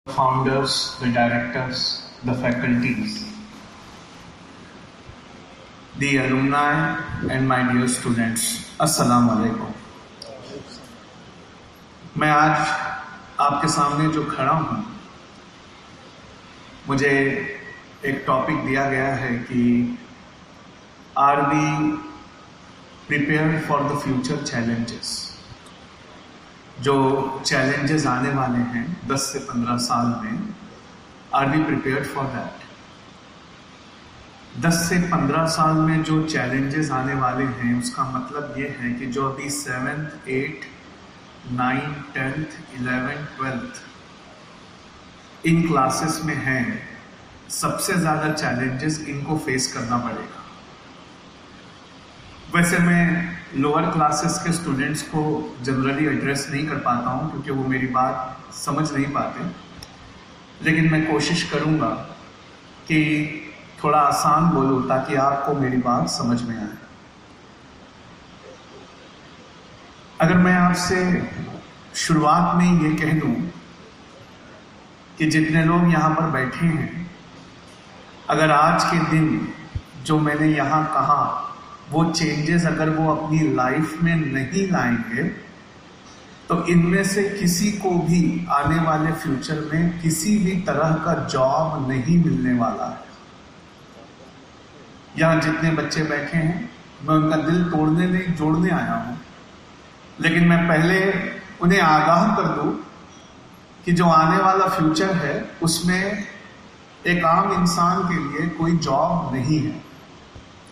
founders, the directors, the faculties, the alumni and my dear students, अस्सलाम वालेकुम। मैं आज आपके सामने जो खड़ा हूँ, मुझे एक टॉपिक दिया गया है कि are we prepared for the future challenges. जो चैलेंजेस आने वाले हैं 10 से 15 साल में, are we prepared for that. 10 से 15 साल में जो चैलेंजेस आने वाले हैं, उसका मतलब ये है कि जो अभी 7th, 8th, 9th, 10th, 11th, 12th इन क्लासेस में हैं, सबसे ज़्यादा चैलेंजेस इनको फेस करना पड़ेगा। वैसे मैं लोअर क्लासेस के स्टूडेंट्स को जनरली एड्रेस नहीं कर पाता हूँ क्योंकि वो मेरी बात समझ नहीं पाते, लेकिन मैं कोशिश करूँगा कि थोड़ा आसान बोलूँ ताकि आपको मेरी बात समझ में आए। अगर मैं आपसे शुरुआत में ये कह दूँ कि जितने लोग यहाँ पर बैठे हैं, अगर आज के दिन जो मैंने यहाँ कहा वो चेंजेस अगर वो अपनी लाइफ में नहीं लाएंगे, तो इनमें से किसी को भी आने वाले फ्यूचर में किसी भी तरह का जॉब नहीं मिलने वाला है। यहाँ जितने बच्चे बैठे हैं, मैं उनका दिल तोड़ने नहीं, जोड़ने आया हूँ, लेकिन मैं पहले उन्हें आगाह कर दूँ कि जो आने वाला फ्यूचर है उसमें एक आम इंसान के लिए कोई जॉब नहीं है।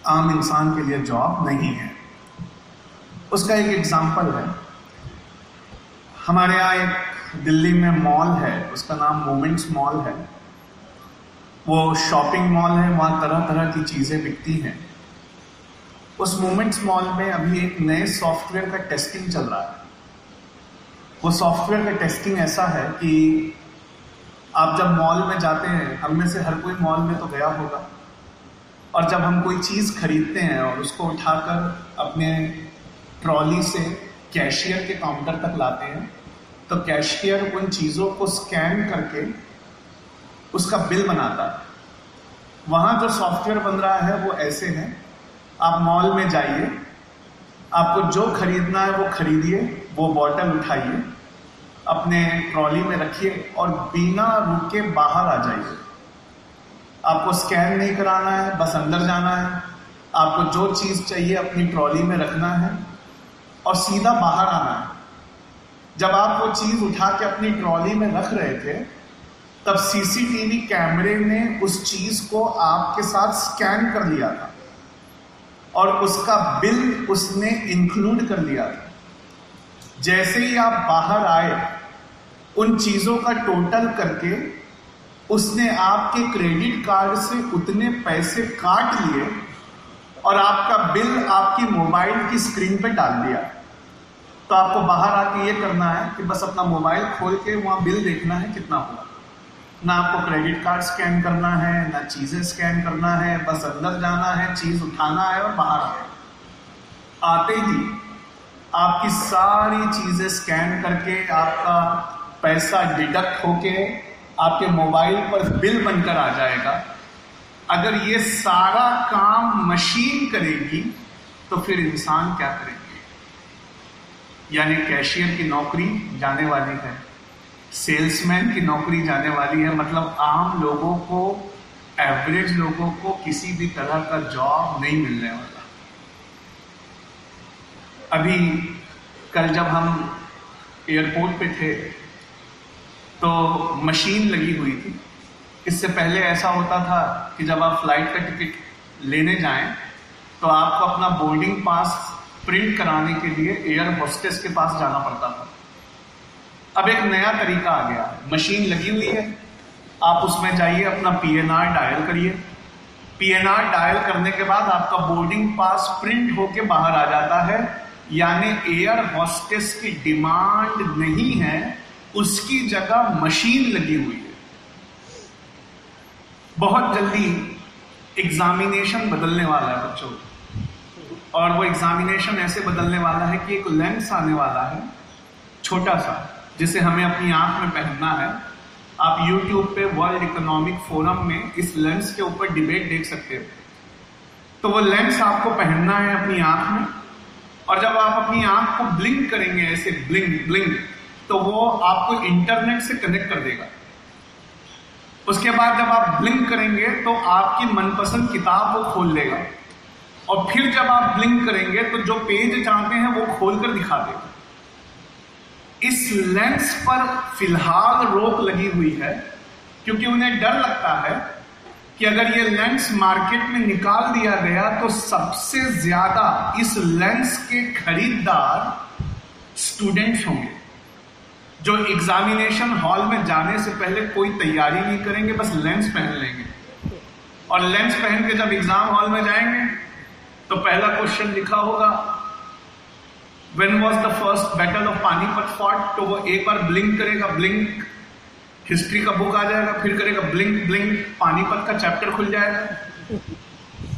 आम इंसान के लिए जॉब नहीं है। उसका एक एग्जाम्पल है। हमारे यहाँ एक दिल्ली में मॉल है, उसका नाम मोमेंट्स मॉल है। वो शॉपिंग मॉल है, वहाँ तरह तरह की चीज़ें बिकती हैं। उस मोमेंट्स मॉल में अभी एक नए सॉफ्टवेयर का टेस्टिंग चल रहा है। वो सॉफ्टवेयर का टेस्टिंग ऐसा है कि आप जब मॉल में जाते हैं, हम में से हर कोई मॉल में तो गया होगा, और जब हम कोई चीज़ खरीदते हैं और उसको उठाकर अपने ट्रॉली से कैशियर के काउंटर तक लाते हैं, तो कैशियर उन चीज़ों को स्कैन करके उसका बिल बनाता है। वहाँ जो सॉफ्टवेयर बन रहा है वो ऐसे है, आप मॉल में जाइए, आपको जो खरीदना है वो खरीदिए, वो बॉटल उठाइए, अपने ट्रॉली में रखिए और बिना रुके बाहर आ जाइए। आपको स्कैन नहीं कराना है, बस अंदर जाना है, आपको जो चीज़ चाहिए अपनी ट्रॉली में रखना है और सीधा बाहर आना है। जब आप वो चीज़ उठा के अपनी ट्रॉली में रख रहे थे, तब सीसीटीवी कैमरे ने उस चीज़ को आपके साथ स्कैन कर लिया था और उसका बिल उसने इंक्लूड कर लिया था। जैसे ही आप बाहर आए, उन चीज़ों का टोटल करके उसने आपके क्रेडिट कार्ड से उतने पैसे काट लिए और आपका बिल आपकी मोबाइल की स्क्रीन पे डाल दिया। तो आपको बाहर आके ये करना है कि बस अपना मोबाइल खोल के वहाँ बिल देखना है कितना हुआ। ना आपको क्रेडिट कार्ड स्कैन करना है, ना चीज़ें स्कैन करना है, बस अंदर जाना है, चीज़ उठाना है और बाहर आना। आते ही आपकी सारी चीज़ें स्कैन करके आपका पैसा डिडक्ट होके आपके मोबाइल पर बिल बनकर आ जाएगा। अगर ये सारा काम मशीन करेगी तो फिर इंसान क्या करेंगे? यानी कैशियर की नौकरी जाने वाली है, सेल्समैन की नौकरी जाने वाली है। मतलब आम लोगों को, एवरेज लोगों को किसी भी तरह का जॉब नहीं मिलने वाला। अभी कल जब हम एयरपोर्ट पे थे तो मशीन लगी हुई थी। इससे पहले ऐसा होता था कि जब आप फ्लाइट का टिकट लेने जाएं तो आपको अपना बोर्डिंग पास प्रिंट कराने के लिए एयर होस्टेस के पास जाना पड़ता था। अब एक नया तरीका आ गया है, मशीन लगी हुई है, आप उसमें जाइए, अपना पीएनआर डायल करिए। पीएनआर डायल करने के बाद आपका बोर्डिंग पास प्रिंट होके बाहर आ जाता है। यानी एयर होस्टेस की डिमांड नहीं है, उसकी जगह मशीन लगी हुई है। बहुत जल्दी एग्जामिनेशन बदलने वाला है बच्चों, और वो एग्जामिनेशन ऐसे बदलने वाला है कि एक लेंस आने वाला है छोटा सा, जिसे हमें अपनी आंख में पहनना है। आप YouTube पे वर्ल्ड इकोनॉमिक फोरम में इस लेंस के ऊपर डिबेट देख सकते हो। तो वो लेंस आपको पहनना है अपनी आंख में, और जब आप अपनी आंख को ब्लिंक करेंगे, ऐसे ब्लिंक ब्लिंक, तो वो आपको इंटरनेट से कनेक्ट कर देगा। उसके बाद जब आप ब्लिंक करेंगे तो आपकी मनपसंद किताब वो खोल लेगा, और फिर जब आप ब्लिंक करेंगे तो जो पेज चाहते हैं वो खोलकर दिखा देगा। इस लेंस पर फिलहाल रोक लगी हुई है, क्योंकि उन्हें डर लगता है कि अगर ये लेंस मार्केट में निकाल दिया गया तो सबसे ज्यादा इस लेंस के खरीदार स्टूडेंट्स होंगे, जो एग्जामिनेशन हॉल में जाने से पहले कोई तैयारी नहीं करेंगे, बस लेंस पहन लेंगे, और लेंस पहन के जब एग्जाम हॉल में जाएंगे तो पहला क्वेश्चन लिखा होगा when was the first battle of Panipat fought, तो वो एक बार ब्लिंक करेगा, ब्लिंक, हिस्ट्री का बुक आ जाएगा, फिर करेगा ब्लिंक ब्लिंक, पानीपत का चैप्टर खुल जाएगा,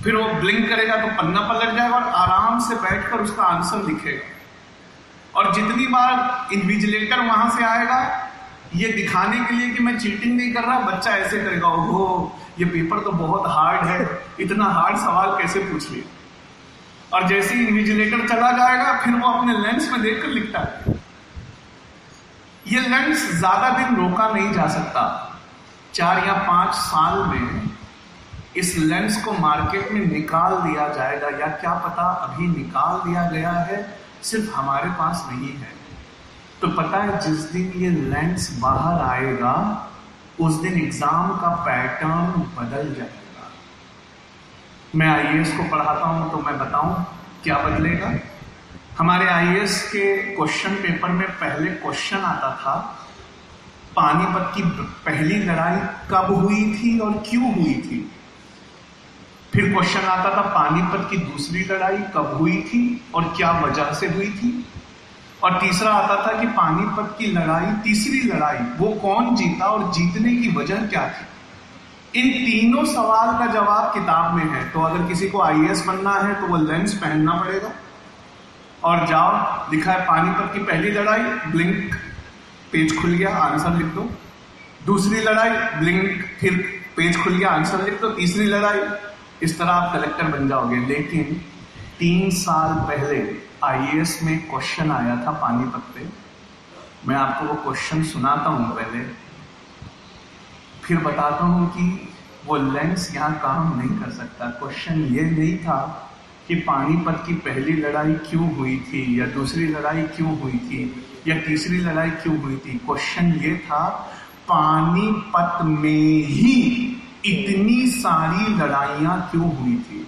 फिर वो ब्लिंक करेगा तो पन्ना पलट जाएगा और आराम से बैठकर उसका आंसर लिखेगा। और जितनी बार इन्विजिलेटर वहां से आएगा ये दिखाने के लिए कि मैं चीटिंग नहीं कर रहा, बच्चा ऐसे करेगा, ओहो ये पेपर तो बहुत हार्ड है, इतना हार्ड सवाल कैसे पूछ लिया। और जैसे ही इन्विजिलेटर चला जाएगा फिर वो अपने लेंस में देखकर लिखता है। ये लेंस ज्यादा दिन रोका नहीं जा सकता। 4 या 5 साल में इस लेंस को मार्केट में निकाल दिया जाएगा, या क्या पता अभी निकाल दिया गया है, सिर्फ हमारे पास नहीं है। तो पता है जिस दिन ये लेंस बाहर आएगा उस दिन एग्जाम का पैटर्न बदल जाएगा। मैं आईएएस को पढ़ाता हूं तो मैं बताऊं क्या बदलेगा। हमारे आईएएस के क्वेश्चन पेपर में पहले क्वेश्चन आता था पानीपत की पहली लड़ाई कब हुई थी और क्यों हुई थी। फिर क्वेश्चन आता था पानीपत की दूसरी लड़ाई कब हुई थी और क्या वजह से हुई थी। और तीसरा आता था कि पानीपत की लड़ाई, तीसरी लड़ाई, वो कौन जीता और जीतने की वजह क्या थी। इन तीनों सवाल का जवाब किताब में है। तो अगर किसी को आईएएस बनना है तो वो लेंस पहनना पड़ेगा, और जाओ लिखा है पानीपत की पहली लड़ाई, ब्लिंक, पेज खुल गया, आंसर लिख दो। दूसरी लड़ाई, ब्लिंक, फिर पेज खुल गया, आंसर लिख दो। तीसरी लड़ाई, इस तरह आप कलेक्टर बन जाओगे। लेकिन 3 साल पहले आईएएस में क्वेश्चन आया था पानीपत पे। मैं आपको वो क्वेश्चन सुनाता हूं पहले, फिर बताता हूं कि वो लेंस यहां काम नहीं कर सकता। क्वेश्चन ये नहीं था कि पानीपत की पहली लड़ाई क्यों हुई थी, या दूसरी लड़ाई क्यों हुई थी, या तीसरी लड़ाई क्यों हुई थी। क्वेश्चन ये था पानीपत में ही इतनी सारी लड़ाइयां क्यों हुई थी।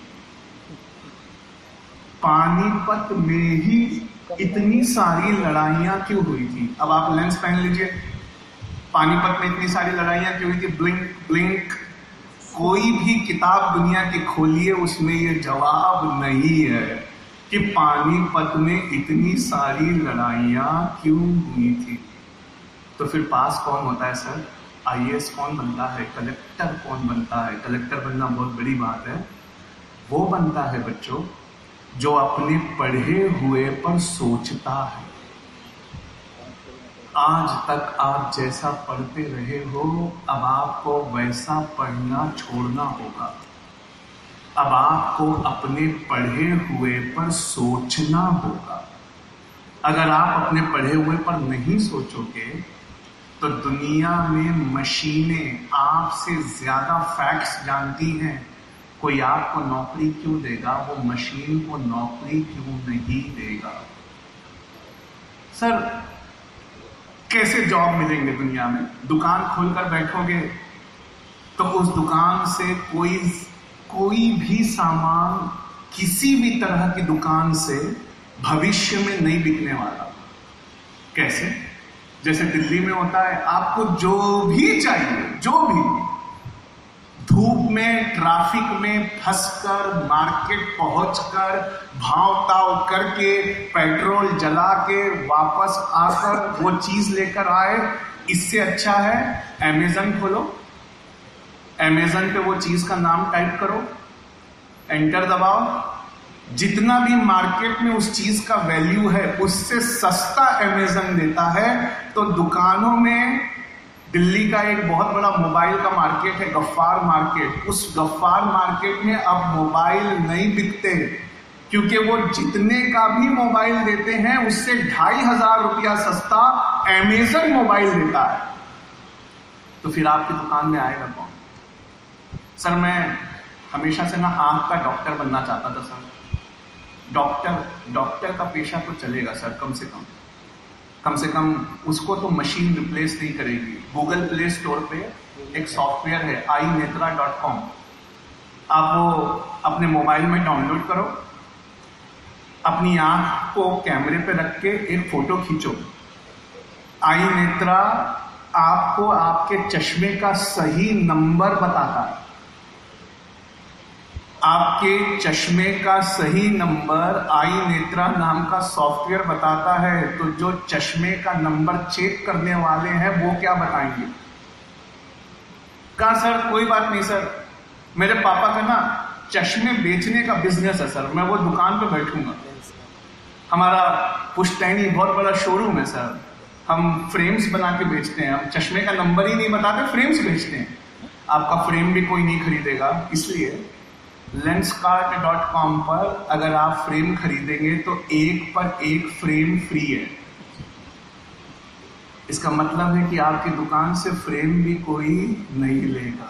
पानीपत में ही इतनी सारी लड़ाइयां क्यों हुई थी। अब आप लेंस पहन लीजिए, पानीपत में इतनी सारी लड़ाइयां क्यों हुई थी, ब्लिंक ब्लिंक। कोई भी किताब दुनिया की खोलिए उसमें ये जवाब नहीं है कि पानीपत में इतनी सारी लड़ाइयां क्यों हुई थी। तो फिर पास कौन होता है सर? आईएएस कौन बनता है? कलेक्टर कौन बनता है? कलेक्टर बनना बहुत बड़ी बात है। वो बनता है बच्चों जो अपने पढ़े हुए पर सोचता है। आज तक आप जैसा पढ़ते रहे हो, अब आपको वैसा पढ़ना छोड़ना होगा। अब आपको अपने पढ़े हुए पर सोचना होगा। अगर आप अपने पढ़े हुए पर नहीं सोचोगे तो दुनिया में मशीनें आपसे ज्यादा फैक्ट्स जानती हैं। कोई आपको नौकरी क्यों देगा? वो मशीन को नौकरी क्यों नहीं देगा? सर कैसे जॉब मिलेंगे दुनिया में? दुकान खोलकर बैठोगे तो उस दुकान से कोई भी सामान किसी भी तरह की दुकान से भविष्य में नहीं बिकने वाला। कैसे? जैसे दिल्ली में होता है, आपको जो भी चाहिए, जो भी, धूप में ट्रैफिक में फंसकर मार्केट पहुंचकर भाव ताव करके पेट्रोल जला के वापस आकर वो चीज लेकर आए, इससे अच्छा है अमेज़न खोलो, अमेज़न पे वो चीज का नाम टाइप करो, एंटर दबाओ, जितना भी मार्केट में उस चीज का वैल्यू है उससे सस्ता अमेज़न देता है। तो दुकानों में दिल्ली का एक बहुत बड़ा मोबाइल का मार्केट है, गफ्फार मार्केट। उस गफ्फार मार्केट में अब मोबाइल नहीं बिकते, क्योंकि वो जितने का भी मोबाइल देते हैं उससे 2500 रुपया सस्ता अमेज़न मोबाइल देता है। तो फिर आपकी दुकान में आएगा कौन? सर मैं हमेशा से ना आंख का डॉक्टर बनना चाहता था सर। डॉक्टर का पेशा तो चलेगा सर, कम से कम उसको तो मशीन रिप्लेस नहीं करेगी। गूगल प्ले स्टोर पे एक सॉफ्टवेयर है inetra.com, आप वो अपने मोबाइल में डाउनलोड करो, अपनी आंख को कैमरे पे रख के एक फोटो खींचो। inetra आपको आपके चश्मे का सही नंबर बताता है। आपके चश्मे का सही नंबर inetra नाम का सॉफ्टवेयर बताता है। तो जो चश्मे का नंबर चेक करने वाले हैं वो क्या बताएंगे? कहा सर कोई बात नहीं सर, मेरे पापा का ना चश्मे बेचने का बिजनेस है सर, मैं वो दुकान पे बैठूंगा। हमारा पुश्तैनी बहुत बड़ा शोरूम है सर, हम फ्रेम्स बना के बेचते हैं, हम चश्मे का नंबर ही नहीं बताते, फ्रेम्स बेचते हैं। आपका फ्रेम भी कोई नहीं खरीदेगा, इसलिए Lenskart.com पर अगर आप फ्रेम खरीदेंगे तो 1 पर 1 फ्रेम फ्री है। इसका मतलब है कि आपकी दुकान से फ्रेम भी कोई नहीं लेगा।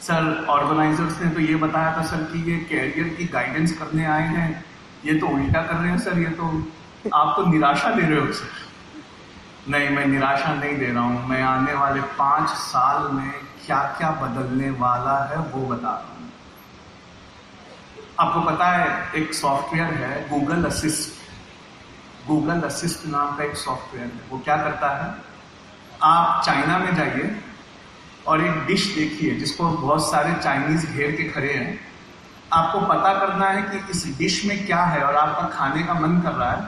सर ऑर्गेनाइजर्स ने तो ये बताया था सर कि ये कैरियर की गाइडेंस करने आए हैं, ये तो उल्टा कर रहे हैं सर, ये तो आप तो निराशा दे रहे हो सर। नहीं, मैं निराशा नहीं दे रहा हूं, मैं आने वाले 5 साल में क्या क्या बदलने वाला है वो बता रहा हूं। आपको पता है एक सॉफ्टवेयर है गूगल असिस्ट नाम का एक सॉफ्टवेयर है। वो क्या करता है, आप चाइना में जाइए और एक डिश देखिए जिसको बहुत सारे चाइनीज घेर के खड़े हैं। आपको पता करना है कि इस डिश में क्या है और आपका खाने का मन कर रहा है,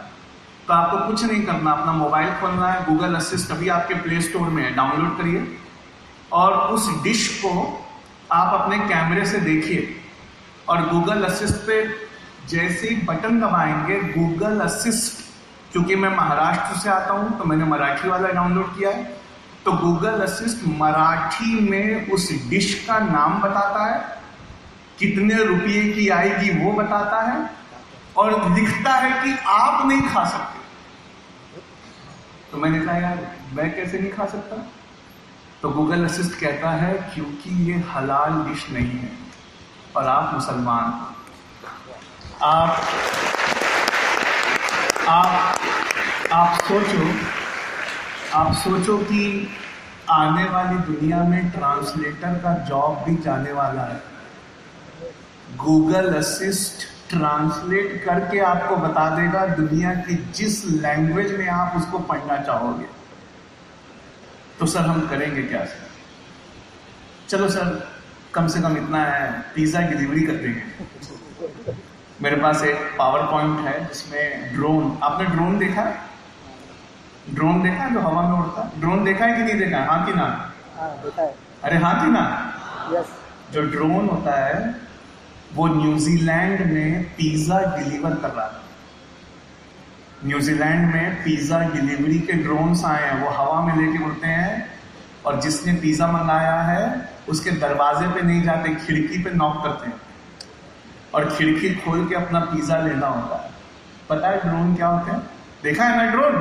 तो आपको कुछ नहीं करना, अपना मोबाइल खोलना है, गूगल असिस्ट अभी आपके प्ले स्टोर में है, डाउनलोड करिए और उस डिश को आप अपने कैमरे से देखिए। और गूगल असिस्ट पे जैसे ही बटन दबाएंगे, गूगल असिस्ट, क्योंकि मैं महाराष्ट्र से आता हूं तो मैंने मराठी वाला डाउनलोड किया है, तो गूगल असिस्ट मराठी में उस डिश का नाम बताता है, कितने रुपये की आएगी वो बताता है और लिखता है कि आप नहीं खा सकते। तो मैंने कहा यार मैं कैसे नहीं खा सकता? तो गूगल असिस्ट कहता है क्योंकि ये हलाल डिश नहीं है और आप मुसलमान, आप सोचो कि आने वाली दुनिया में ट्रांसलेटर का जॉब भी जाने वाला है। गूगल असिस्ट ट्रांसलेट करके आपको बता देगा दुनिया की जिस लैंग्वेज में आप उसको पढ़ना चाहोगे। तो सर हम करेंगे क्या सर? चलो सर कम से कम इतना है, पिज्जा डिलीवरी कर देंगे। मेरे पास एक पावर पॉइंट है जिसमें ड्रोन, आपने ड्रोन देखा है? ड्रोन देखा है जो हवा में उड़ता है? ड्रोन देखा है कि नहीं देखा है? हाँ कि ना? देखा है। अरे हाँ कि ना? यस। जो ड्रोन होता है वो न्यूजीलैंड में पिज्जा डिलीवर कर रहा है। न्यूजीलैंड में पिज्जा डिलीवरी के ड्रोन्स आए हैं, वो हवा में लेके उड़ते हैं और जिसने पिज्जा मंगाया है उसके दरवाजे पे नहीं जाते, खिड़की पे नॉक करते हैं और खिड़की खोल के अपना पिज्जा लेना होता है। पता है ड्रोन क्या होते हैं? देखा है ना ड्रोन?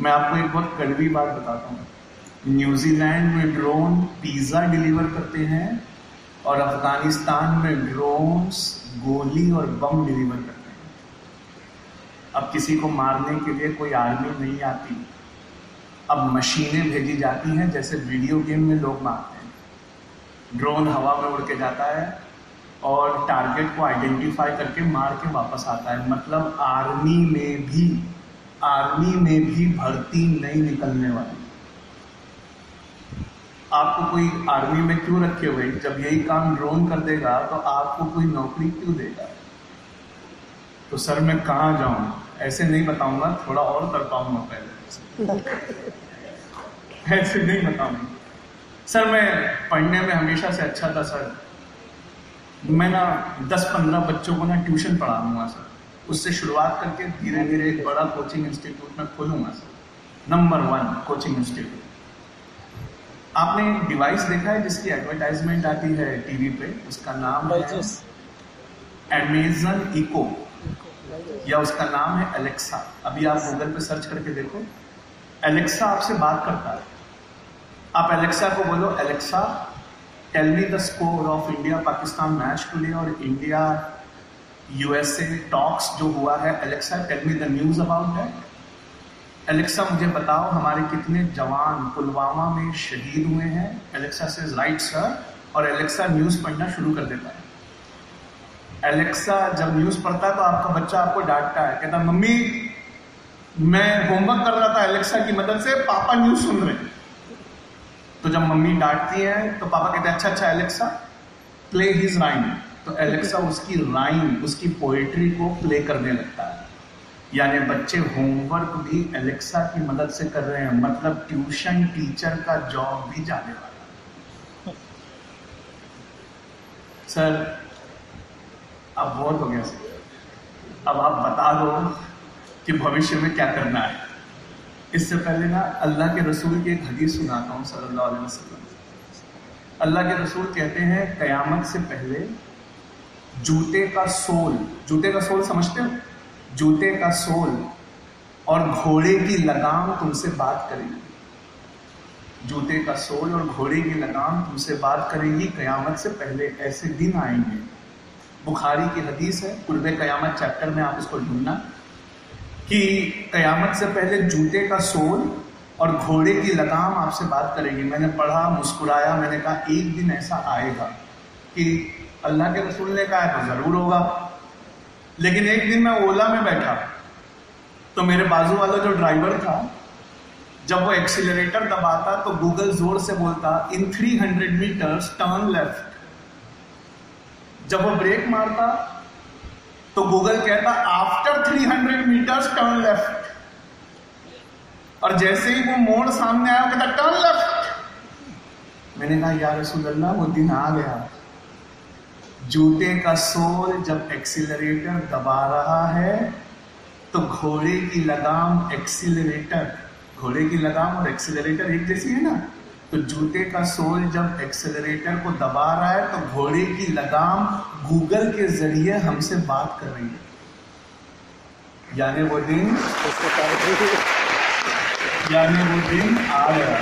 मैं आपको एक बहुत कड़वी बात बताता हूँ। न्यूजीलैंड में ड्रोन पिज्जा डिलीवर करते हैं और अफगानिस्तान में ड्रोन्स गोली और बम डिलीवर करते हैं। अब किसी को मारने के लिए कोई आर्मी नहीं आती, अब मशीनें भेजी जाती हैं, जैसे वीडियो गेम में लोग मारते हैं। ड्रोन हवा में उड़ के जाता है और टारगेट को आइडेंटिफाई करके मार के वापस आता है। मतलब आर्मी में भी भर्ती नहीं निकलने वाली। आपको कोई आर्मी में क्यों रखे हुए? जब यही काम ड्रोन कर देगा तो आपको कोई नौकरी क्यों देगा? तो सर मैं कहाँ जाऊं? ऐसे नहीं बताऊंगा, थोड़ा और कर पाऊंगा पहले। ऐसे नहीं बताऊंगा सर। मैं पढ़ने में हमेशा से अच्छा था सर। मैं ना 10-15 बच्चों को ना ट्यूशन पढ़ा दूंगा सर। उससे शुरुआत करके धीरे धीरे एक बड़ा कोचिंग इंस्टीट्यूट में खोलूंगा सर, नंबर 1 कोचिंग इंस्टीट्यूट। आपने एक डिवाइस देखा है जिसकी एडवर्टाइजमेंट आती है टीवी पे, उसका नाम है अमेजन इको या उसका नाम है एलेक्सा। अभी आप गूगल पे सर्च करके देखो, एलेक्सा आपसे बात करता है। आप एलेक्सा को बोलो, Alexa tell me the score of India Pakistan match today और इंडिया यूएसए टॉक्स जो हुआ है, Alexa tell me the news about that. Alexa मुझे बताओ हमारे कितने जवान पुलवामा में शहीद हुए हैं। एलेक्सा सेज राइट सर, और एलेक्सा न्यूज पढ़ना शुरू कर देता है। एलेक्सा जब न्यूज पढ़ता है तो आपका बच्चा आपको डांटता है, कहता है मम्मी मैं होमवर्क कर रहा था एलेक्सा की मदद से, पापा न्यूज सुन रहे हैं। तो जब मम्मी डांटती है तो पापा कहते हैं अच्छा एलेक्सा प्ले हिज राइम। तो एलेक्सा उसकी राइम, उसकी पोएट्री को प्ले करने लगता है। यानी बच्चे होमवर्क भी एलेक्सा की मदद से कर रहे हैं, मतलब ट्यूशन टीचर का जॉब भी जाने वाला। सर अब बहुत हो गया सर, अब आप बता दो कि भविष्य में क्या करना है। इससे पहले ना अल्लाह के रसूल की एक हदीस सुनाता हूँ सल्लल्लाहु अलैहि वसल्लम। अल्लाह के रसूल कहते हैं कयामत से पहले जूते का सोल समझते हो, जूते का सोल और घोड़े की लगाम तुमसे बात करेगी। जूते का सोल और घोड़े की लगाम तुमसे बात करेगी कयामत से पहले। ऐसे दिन आएंगे, बुखारी की हदीस है, कुर्बे कयामत चैप्टर में आप उसको ढूंढना, कि कयामत से पहले जूते का सोल और घोड़े की लगाम आपसे बात करेगी। मैंने पढ़ा, मुस्कुराया, मैंने कहा एक दिन ऐसा आएगा कि अल्लाह के रसूल ने कहा है तो जरूर होगा। लेकिन एक दिन मैं ओला में बैठा तो मेरे बाजू वाला जो ड्राइवर था, जब वो एक्सीलरेटर दबाता तो गूगल जोर से बोलता इन 300 मीटर्स टर्न लेफ्ट। जब वो ब्रेक मारता तो गूगल कहता आफ्टर 300 मीटर्स टर्न लेफ्ट, और जैसे ही वो मोड़ सामने आया कहता टर्न लेफ्ट। मैंने कहा या रसूल अल्लाह वो दिन आ गया। जूते का सोल जब एक्सीलरेटर दबा रहा है तो घोड़े की लगाम एक्सीलरेटर, घोड़े की लगाम और एक्सीलरेटर एक जैसी है ना, तो जूते का सोल जब एक्सेलरेटर को दबा रहा है तो घोड़े की लगाम गूगल के जरिए हमसे बात कर रही है। यानी वो दिन आ गया।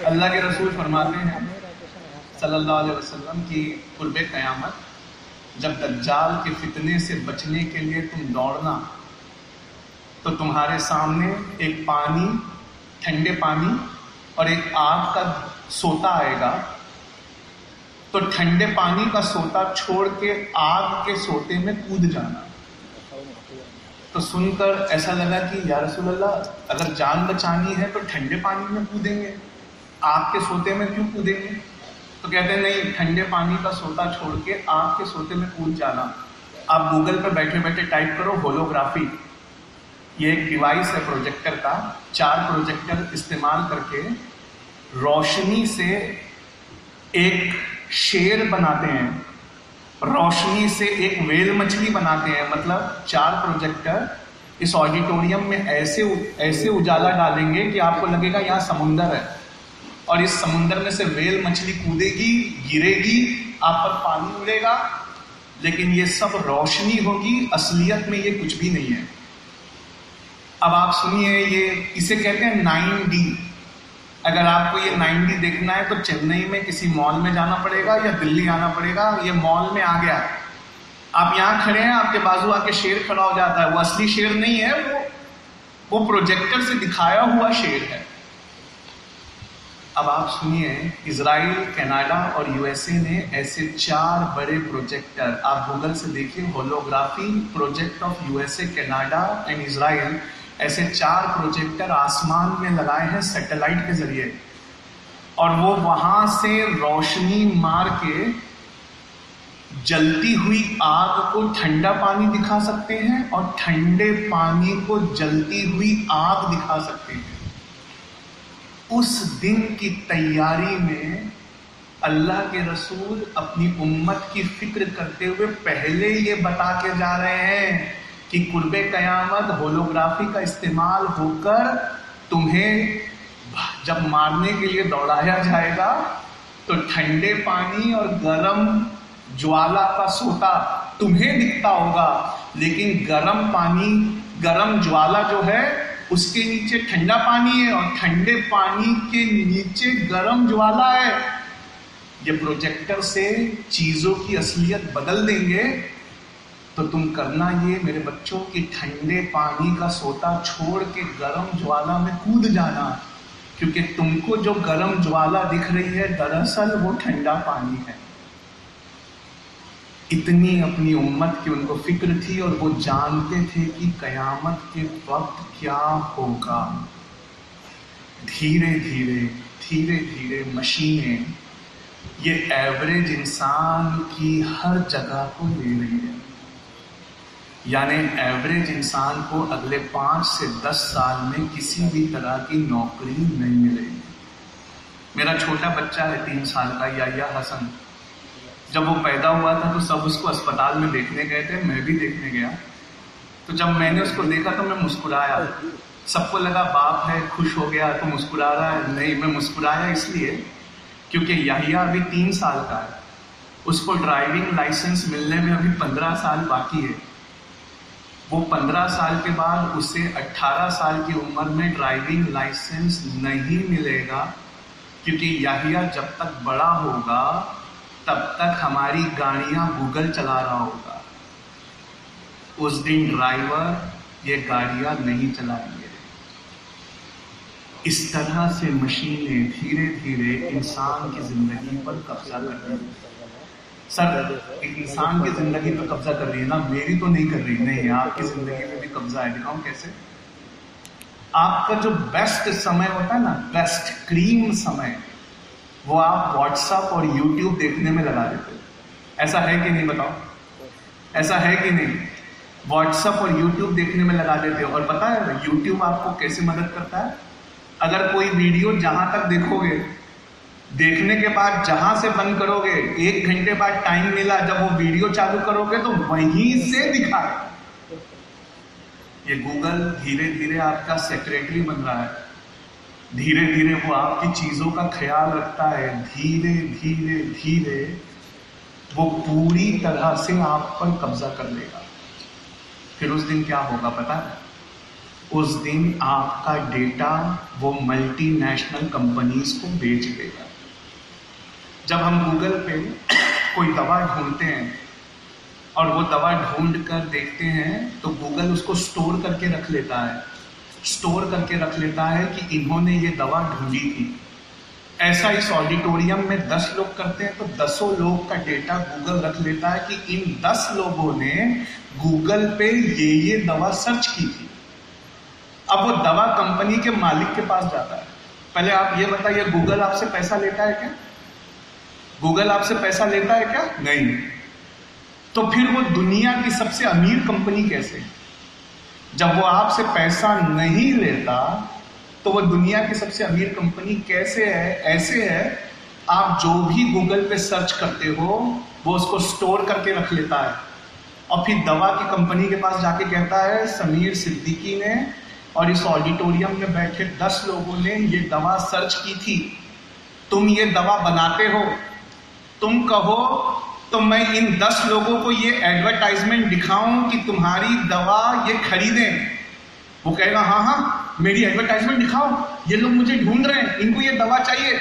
अल्लाह के रसूल फरमाते हैं सल्लल्लाहु अलैहि वसल्लम की कुर्बे क़यामत, जब दज्जाल के फितने से बचने के लिए तुम दौड़ना तो तुम्हारे सामने एक पानी, ठंडे पानी और एक आग का सोता आएगा, तो ठंडे पानी का सोता छोड़ के आग के सोते में कूद जाना। तो सुनकर ऐसा लगा कि या रसूल अल्लाह, अगर जान बचानी है तो ठंडे पानी में कूदेंगे, आग के सोते में क्यों कूदेंगे? तो कहते हैं नहीं, ठंडे पानी का सोता छोड़ के आग के सोते में कूद जाना। आप गूगल पे बैठे बैठे टाइप करो होलोग्राफी, ये एक डिवाइस है प्रोजेक्टर का। 4 प्रोजेक्टर इस्तेमाल करके रोशनी से एक शेर बनाते हैं, रोशनी से एक व्हेल मछली बनाते हैं। मतलब 4 प्रोजेक्टर इस ऑडिटोरियम में ऐसे उजाला डालेंगे कि आपको लगेगा यहाँ समुंदर है, और इस समुंदर में से व्हेल मछली कूदेगी, गिरेगी, आप पर पानी उड़ेगा, लेकिन ये सब रोशनी होगी, असलियत में ये कुछ भी नहीं है। अब आप सुनिए, ये इसे कहते हैं 9D। अगर आपको ये 9D देखना है तो चेन्नई में किसी मॉल में जाना पड़ेगा या दिल्ली आना पड़ेगा। ये मॉल में आ गया, आप यहाँ खड़े हैं, आपके बाजू आके शेर खड़ा हो जाता है। वो असली शेर नहीं है, वो प्रोजेक्टर से दिखाया हुआ शेर है। अब आप सुनिए, इजराइल, कनाडा और यूएसए ने ऐसे 4 बड़े प्रोजेक्टर, आप गूगल से देखिए holography project of USA, Canada and Israel, ऐसे 4 प्रोजेक्टर आसमान में लगाए हैं सैटेलाइट के जरिए, और वो वहां से रोशनी मार के जलती हुई आग को ठंडा पानी दिखा सकते हैं और ठंडे पानी को जलती हुई आग दिखा सकते हैं। उस दिन की तैयारी में अल्लाह के रसूल अपनी उम्मत की फिक्र करते हुए पहले ये बता के जा रहे हैं कि कुर्बे क़यामत होलोग्राफी का इस्तेमाल होकर तुम्हें जब मारने के लिए दौड़ाया जाएगा तो ठंडे पानी और गर्म ज्वाला का सोता तुम्हें दिखता होगा, लेकिन गर्म पानी, गर्म ज्वाला जो है उसके नीचे ठंडा पानी है और ठंडे पानी के नीचे गर्म ज्वाला है। ये प्रोजेक्टर से चीजों की असलियत बदल देंगे। तो तुम करना ये मेरे बच्चों कि ठंडे पानी का सोता छोड़ के गर्म ज्वाला में कूद जाना, क्योंकि तुमको जो गर्म ज्वाला दिख रही है दरअसल वो ठंडा पानी है। इतनी अपनी उम्मत की उनको फिक्र थी और वो जानते थे कि कयामत के वक्त क्या होगा। धीरे धीरे धीरे धीरे मशीनें ये एवरेज इंसान की हर जगह को ले रही है, यानी एवरेज इंसान को अगले 5 से 10 साल में किसी भी तरह की नौकरी नहीं मिलेगी। मेरा छोटा बच्चा है 3 साल का, याया हसन, जब वो पैदा हुआ था तो सब उसको अस्पताल में देखने गए थे, मैं भी देखने गया। तो जब मैंने उसको देखा तो मैं मुस्कुराया। सबको लगा बाप है खुश हो गया तो मुस्कुरा रहा है, नहीं, मैं मुस्कुराया इसलिए क्योंकि याहिया अभी 3 साल का है, उसको ड्राइविंग लाइसेंस मिलने में अभी 15 साल बाकी है। वो 15 साल के बाद उसे 18 साल की उम्र में ड्राइविंग लाइसेंस नहीं मिलेगा, क्योंकि याहिया जब तक बड़ा होगा तब तक हमारी गाड़ियां गूगल चला रहा होगा। उस दिन ड्राइवर ये गाड़ियां नहीं चलाएंगे। इस तरह से मशीनें धीरे धीरे इंसान की जिंदगी पर कब्जा कर रही है। सर, एक इंसान की जिंदगी पर कब्जा कर रही है ना, मेरी तो नहीं कर रही। नहीं, आपकी जिंदगी में भी कब्जा है। दिखाऊं कैसे? आपका जो बेस्ट समय होता है ना, बेस्ट क्रीम समय, वो आप व्हाट्सएप और यूट्यूब देखने में लगा देते हो। ऐसा है कि नहीं, बताओ? ऐसा है कि नहीं? व्हाट्सएप और यूट्यूब देखने में लगा देते हो। और पता है यूट्यूब आपको कैसे मदद करता है? अगर कोई वीडियो जहां तक देखोगे, देखने के बाद जहां से बंद करोगे, 1 घंटे बाद टाइम मिला, जब वो वीडियो चालू करोगे तो वहीं से दिखाए। ये गूगल धीरे धीरे आपका सेक्रेटरी बन रहा है। धीरे धीरे वो आपकी चीजों का ख्याल रखता है। धीरे धीरे धीरे वो पूरी तरह से आप पर कब्जा कर लेगा। फिर उस दिन क्या होगा पता है? उस दिन आपका डेटा वो मल्टीनेशनल कंपनीज को बेच देगा। जब हम गूगल पे कोई दवा ढूंढते हैं और वो दवा ढूंढ कर देखते हैं तो गूगल उसको स्टोर करके रख लेता है। स्टोर करके रख लेता है कि इन्होंने ये दवा ढूंढी थी। ऐसा इस ऑडिटोरियम में 10 लोग करते हैं तो 10 लोग का डेटा गूगल रख लेता है कि इन 10 लोगों ने गूगल पे ये दवा सर्च की थी। अब वो दवा कंपनी के मालिक के पास जाता है। पहले आप ये बताइए, गूगल आपसे पैसा लेता है क्या? गूगल आपसे पैसा लेता है क्या? नहीं। तो फिर वो दुनिया की सबसे अमीर कंपनी कैसे है? जब वो आपसे पैसा नहीं लेता तो वो दुनिया की सबसे अमीर कंपनी कैसे है? ऐसे है, आप जो भी गूगल पे सर्च करते हो वो उसको स्टोर करके रख लेता है और फिर दवा की कंपनी के पास जाके कहता है समीर सिद्दीकी ने और इस ऑडिटोरियम में बैठे 10 लोगों ने ये दवा सर्च की थी, तुम ये दवा बनाते हो, तुम कहो तो मैं इन 10 लोगों को ये एडवर्टाइजमेंट दिखाऊं कि तुम्हारी दवा ये खरीदें। वो कहेगा हाँ हाँ मेरी एडवर्टाइजमेंट दिखाओ, ये लोग मुझे ढूंढ रहे हैं, इनको ये दवा चाहिए।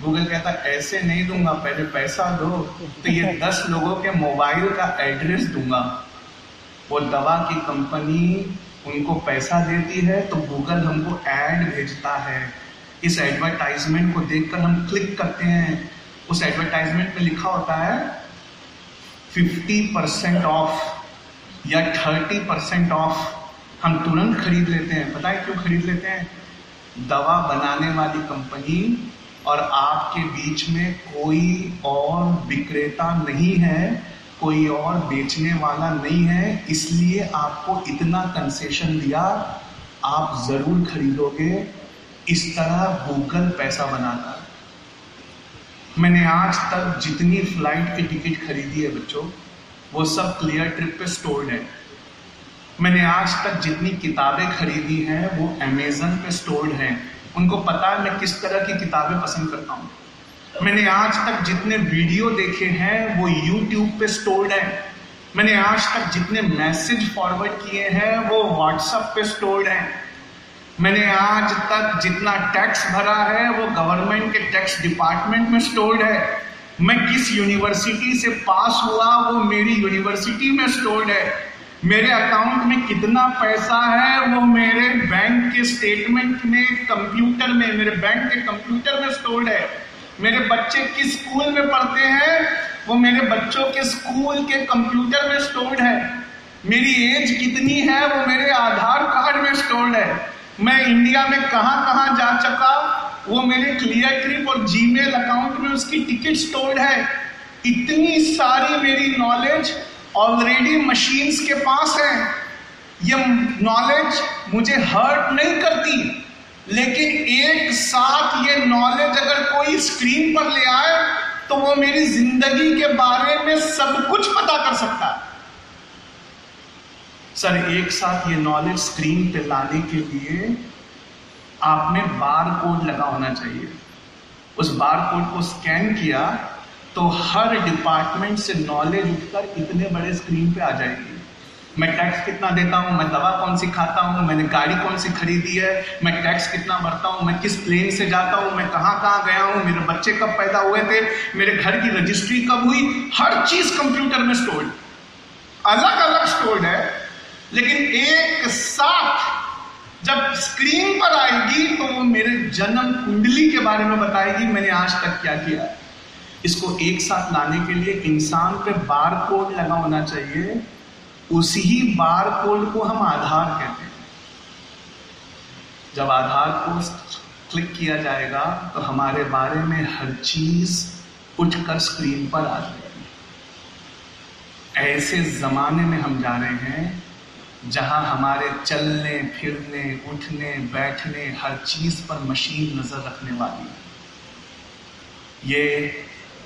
गूगल कहता है ऐसे नहीं दूंगा, पहले पैसा दो। तो ये 10 लोगों के मोबाइल का एड्रेस दूंगा। वो दवा की कंपनी उनको पैसा देती है तो गूगल हमको ऐड भेजता है। इस एडवर्टाइजमेंट को देखकर हम क्लिक करते हैं। उस एडवर्टाइजमेंट में लिखा होता है 50% ऑफ या 30% ऑफ। हम तुरंत खरीद लेते हैं। पता है क्यों खरीद लेते हैं? दवा बनाने वाली कंपनी और आपके बीच में कोई और विक्रेता नहीं है, कोई और बेचने वाला नहीं है, इसलिए आपको इतना कंसेशन दिया, आप जरूर खरीदोगे। इस तरह गूगल पैसा बनाता है। मैंने आज तक जितनी फ्लाइट की टिकट खरीदी है बच्चों, वो सब क्लियर ट्रिप पे स्टोर्ड है। मैंने आज तक जितनी किताबें खरीदी हैं वो अमेजन पे स्टोर्ड हैं। उनको पता है मैं किस तरह की किताबें पसंद करता हूं। मैंने आज तक जितने वीडियो देखे हैं वो YouTube पे स्टोर्ड है। मैंने आज तक जितने मैसेज फॉरवर्ड किए हैं वो WhatsApp पे स्टोर्ड है। मैंने आज तक जितना टैक्स भरा है वो गवर्नमेंट के टैक्स डिपार्टमेंट में स्टोर्ड है। मैं किस यूनिवर्सिटी से पास हुआ वो मेरी यूनिवर्सिटी में स्टोर्ड है। मेरे अकाउंट में कितना पैसा है वो मेरे बैंक के स्टेटमेंट में, कंप्यूटर में, मेरे बैंक के कंप्यूटर में स्टोर्ड है। मेरे बच्चे किस स्कूल में पढ़ते हैं वो मेरे बच्चों के स्कूल के कंप्यूटर में स्टोर्ड है। मेरी एज कितनी है वो मेरे आधार कार्ड में स्टोर्ड है। मैं इंडिया में कहां कहां जा चुका वो मेरे क्लियर ट्रिप और जीमेल अकाउंट में उसकी टिकट स्टोर्ड है। इतनी सारी मेरी नॉलेज ऑलरेडी मशीन्स के पास है। ये नॉलेज मुझे हर्ट नहीं करती, लेकिन एक साथ ये नॉलेज अगर कोई स्क्रीन पर ले आए तो वो मेरी जिंदगी के बारे में सब कुछ पता कर सकता है। सर, एक साथ ये नॉलेज स्क्रीन पे लाने के लिए आप में बार कोड लगा होना चाहिए। उस बार कोड को स्कैन किया तो हर डिपार्टमेंट से नॉलेज उठकर इतने बड़े स्क्रीन पे आ जाएगी। मैं टैक्स कितना देता हूं, मैं दवा कौन सी खाता हूं, मैंने गाड़ी कौन सी खरीदी है, मैं टैक्स कितना भरता हूं, मैं किस प्लेन से जाता हूं, मैं कहां कहां गया हूं, मेरे बच्चे कब पैदा हुए थे, मेरे घर की रजिस्ट्री कब हुई, हर चीज कंप्यूटर में स्टोर्ड, अलग अलग स्टोर्ड है। लेकिन एक साथ जब स्क्रीन पर आएगी तो वो मेरे जन्म कुंडली के बारे में बताएगी, मैंने आज तक क्या किया। इसको एक साथ लाने के लिए इंसान पे बार कोड लगा होना चाहिए। उसी ही बार कोड को हम आधार कहते हैं। जब आधार को क्लिक किया जाएगा तो हमारे बारे में हर चीज उठकर स्क्रीन पर आ जाएगी। ऐसे जमाने में हम जा रहे हैं जहां हमारे चलने फिरने, उठने बैठने, हर चीज पर मशीन नजर रखने वाली है। ये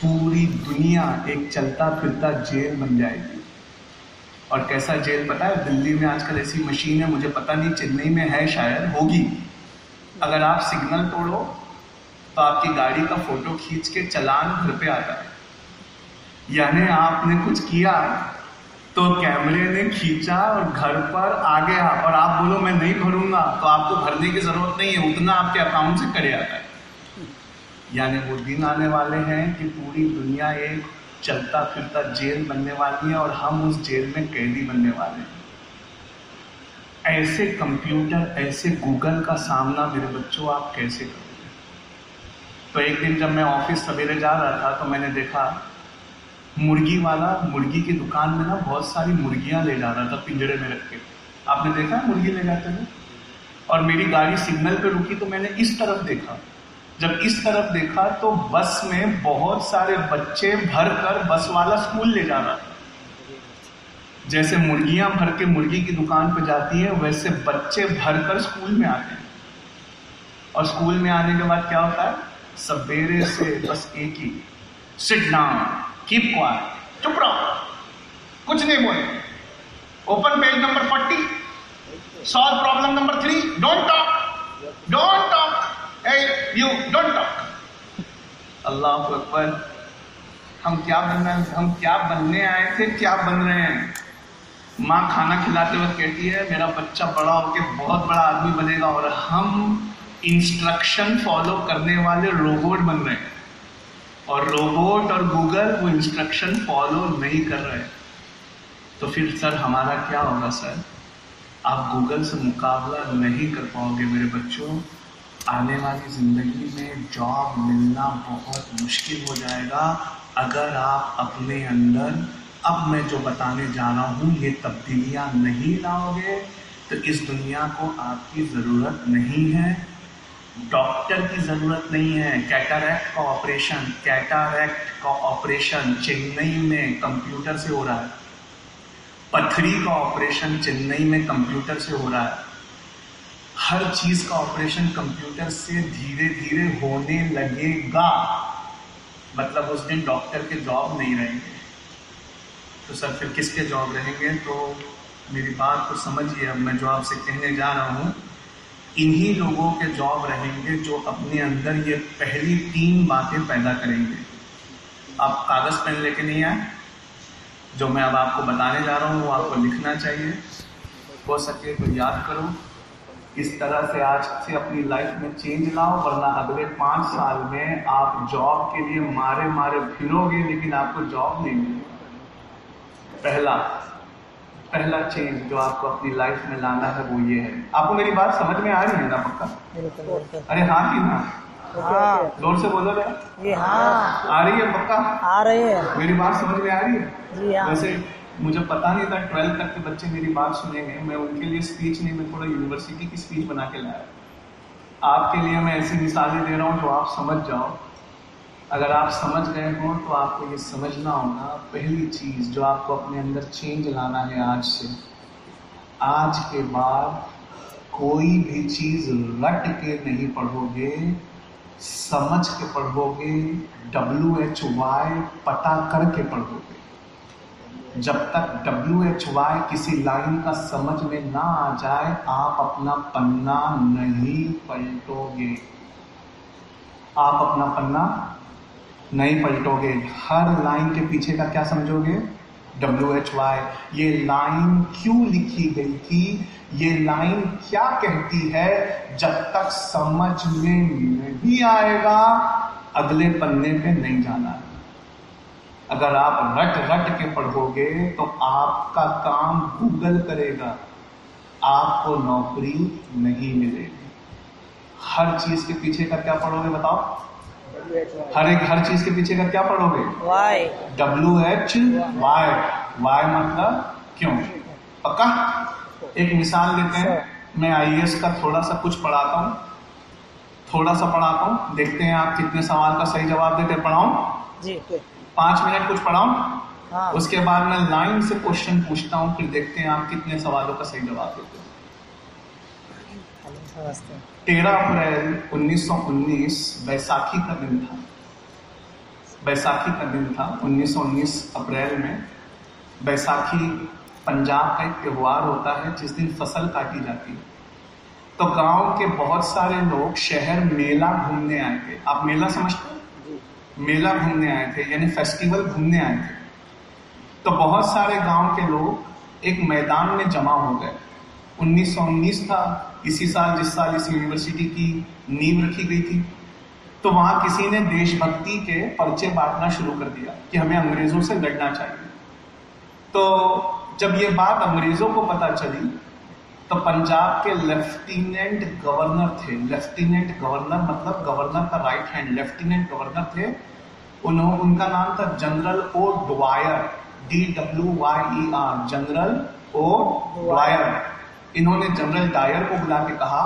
पूरी दुनिया एक चलता फिरता जेल बन जाएगी। और कैसा जेल पता है? दिल्ली में आजकल ऐसी मशीन है, मुझे पता नहीं चेन्नई में है, शायद होगी। अगर आप सिग्नल तोड़ो तो आपकी गाड़ी का फोटो खींच के चालान घर पे आता है। यानी आपने कुछ किया तो कैमरे ने खींचा और घर पर आ गया, और आप बोलो मैं नहीं भरूंगा तो आपको भरने की जरूरत नहीं है, उतना आपके अकाउंट से कट जाता है। यानी वो दिन आने वाले हैं कि पूरी दुनिया एक चलता फिरता जेल बनने वाली है और हम उस जेल में कैदी बनने वाले हैं। ऐसे कंप्यूटर, ऐसे गूगल का सामना मेरे बच्चों आप कैसे करोगे? तो एक दिन जब मैं ऑफिस सवेरे जा रहा था तो मैंने देखा मुर्गी वाला मुर्गी की दुकान में ना बहुत सारी मुर्गियां ले जा रहा था पिंजरे में रख के। आपने देखा है मुर्गी ले जाते हुए? और मेरी गाड़ी सिग्नल पे रुकी तो मैंने इस तरफ देखा। जब इस तरफ देखा तो बस में बहुत सारे बच्चे भर कर बस वाला स्कूल ले जा रहा था। जैसे मुर्गियां भर के मुर्गी की दुकान पे जाती हैं वैसे बच्चे भर कर स्कूल में आते हैं। और स्कूल में आने के बाद क्या होता है? सवेरे से बस एक ही, सिट डाउन, कीप क्वाइट, चुप रहो, कुछ नहीं बोले, open page number 40, solve problem number 3, don't talk, don't talk, hey you don't talk। अल्लाह अकबर। हम क्या बनने आए थे, क्या बन रहे हैं? माँ खाना खिलाते वक्त कहती है मेरा बच्चा बड़ा होकर बहुत बड़ा आदमी बनेगा, और हम इंस्ट्रक्शन फॉलो करने वाले रोबोट बन रहे हैं। और रोबोट और गूगल वो इंस्ट्रक्शन फॉलो नहीं कर रहे। तो फिर सर हमारा क्या होगा? सर आप गूगल से मुकाबला नहीं कर पाओगे मेरे बच्चों। आने वाली जिंदगी में जॉब मिलना बहुत मुश्किल हो जाएगा अगर आप अपने अंदर अब मैं जो बताने जा रहा हूँ ये तब्दीलियाँ नहीं लाओगे। तो इस दुनिया को आपकी ज़रूरत नहीं है, डॉक्टर की ज़रूरत नहीं है। कैटरैक्ट का ऑपरेशन चेन्नई में कंप्यूटर से हो रहा है। पथरी का ऑपरेशन चेन्नई में कंप्यूटर से हो रहा है। हर चीज का ऑपरेशन कंप्यूटर से धीरे धीरे होने लगेगा। मतलब उस दिन डॉक्टर के जॉब नहीं रहेंगे। तो सर फिर किसके जॉब रहेंगे? तो मेरी बात को समझिए। अब मैं जो आपसे कहने जा रहा हूँ इन्हीं लोगों के जॉब रहेंगे जो अपने अंदर ये पहली 3 बातें पैदा करेंगे। आप कागज पेन लेके नहीं आए, जो मैं अब आपको बताने जा रहा हूँ वो आपको लिखना चाहिए, हो सके तो याद करो। इस तरह से आज से अपनी लाइफ में चेंज लाओ, वरना अगले 5 साल में आप जॉब के लिए मारे मारे फिरोगे लेकिन आपको जॉब नहीं मिलेगी। पहला चेंज जो आपको अपनी लाइफ में लाना है वो ये है। आपको मेरी बात समझ में आ रही है ना? पक्का? अरे हाँ कि ना? हाँ। जोर से बोलो ना। जी हाँ। आ रही है? पक्का आ रही है। मेरी बात समझ में आ रही है? जी हाँ। वैसे मुझे पता नहीं था 12th तक के बच्चे मेरी बात सुनेंगे। मैं उनके लिए स्पीच नहीं, मैं थोड़ा यूनिवर्सिटी की स्पीच बना के लाया। आपके लिए मैं ऐसी मिसालें दे रहा हूँ जो आप समझ जाओ। अगर आप समझ गए हो तो आपको ये समझना होगा, पहली चीज जो आपको अपने अंदर चेंज लाना है आज से, आज के बाद कोई भी चीज रट के नहीं पढ़ोगे, समझ के पढ़ोगे, WHY पता करके पढ़ोगे। जब तक WHY किसी लाइन का समझ में ना आ जाए आप अपना पन्ना नहीं पलटोगे। आप अपना पन्ना नहीं पलटोगे। हर लाइन के पीछे का क्या समझोगे? WHY। ये लाइन क्यों लिखी गई थी, ये लाइन क्या कहती है, जब तक समझ में नहीं आएगा अगले पन्ने पे नहीं जाना है। अगर आप रट रट के पढ़ोगे तो आपका काम गूगल करेगा, आपको नौकरी नहीं मिलेगी। हर चीज के पीछे का क्या पढ़ोगे बताओ? हर चीज के पीछे का क्या पढ़ोगे? वाई। WHY। वाई मतलब क्यों। पक्का? एक मिसाल देते हैं। मैं IAS का थोड़ा सा कुछ पढ़ाता हूँ, देखते हैं आप कितने सवाल का सही जवाब देते। पढ़ाऊं जी? 5 मिनट कुछ पढ़ाऊं? हाँ। उसके बाद मैं लाइन से क्वेश्चन पूछता हूँ, फिर देखते हैं आप कितने सवालों का सही जवाब देते हैं। 13 अप्रैल 1919 बैसाखी का दिन था। 1919 अप्रैल में बैसाखी पंजाब का एक त्योहार होता है जिस दिन फसल काटी जाती है। तो गांव के बहुत सारे लोग शहर मेला घूमने आए थे। आप मेला समझते हैं? मेला घूमने आए थे यानी फेस्टिवल घूमने आए थे। तो बहुत सारे गांव के लोग एक मैदान में जमा हो गए। 1919 था, इसी साल जिस साल इस यूनिवर्सिटी की नींव रखी गई थी। तो वहां किसी ने देशभक्ति के पर्चे बांटना शुरू कर दिया कि हमें अंग्रेजों से लड़ना चाहिए। तो जब ये बात अंग्रेजों को पता चली तो पंजाब के लेफ्टिनेंट गवर्नर थे। लेफ्टिनेंट गवर्नर मतलब गवर्नर का राइट हैंड, लेफ्टिनेंट गवर्नर थे। उनका नाम था general O'Dwyer, DWYER, general O'Dwyer. इन्होंने जनरल डायर को बुला के कहा,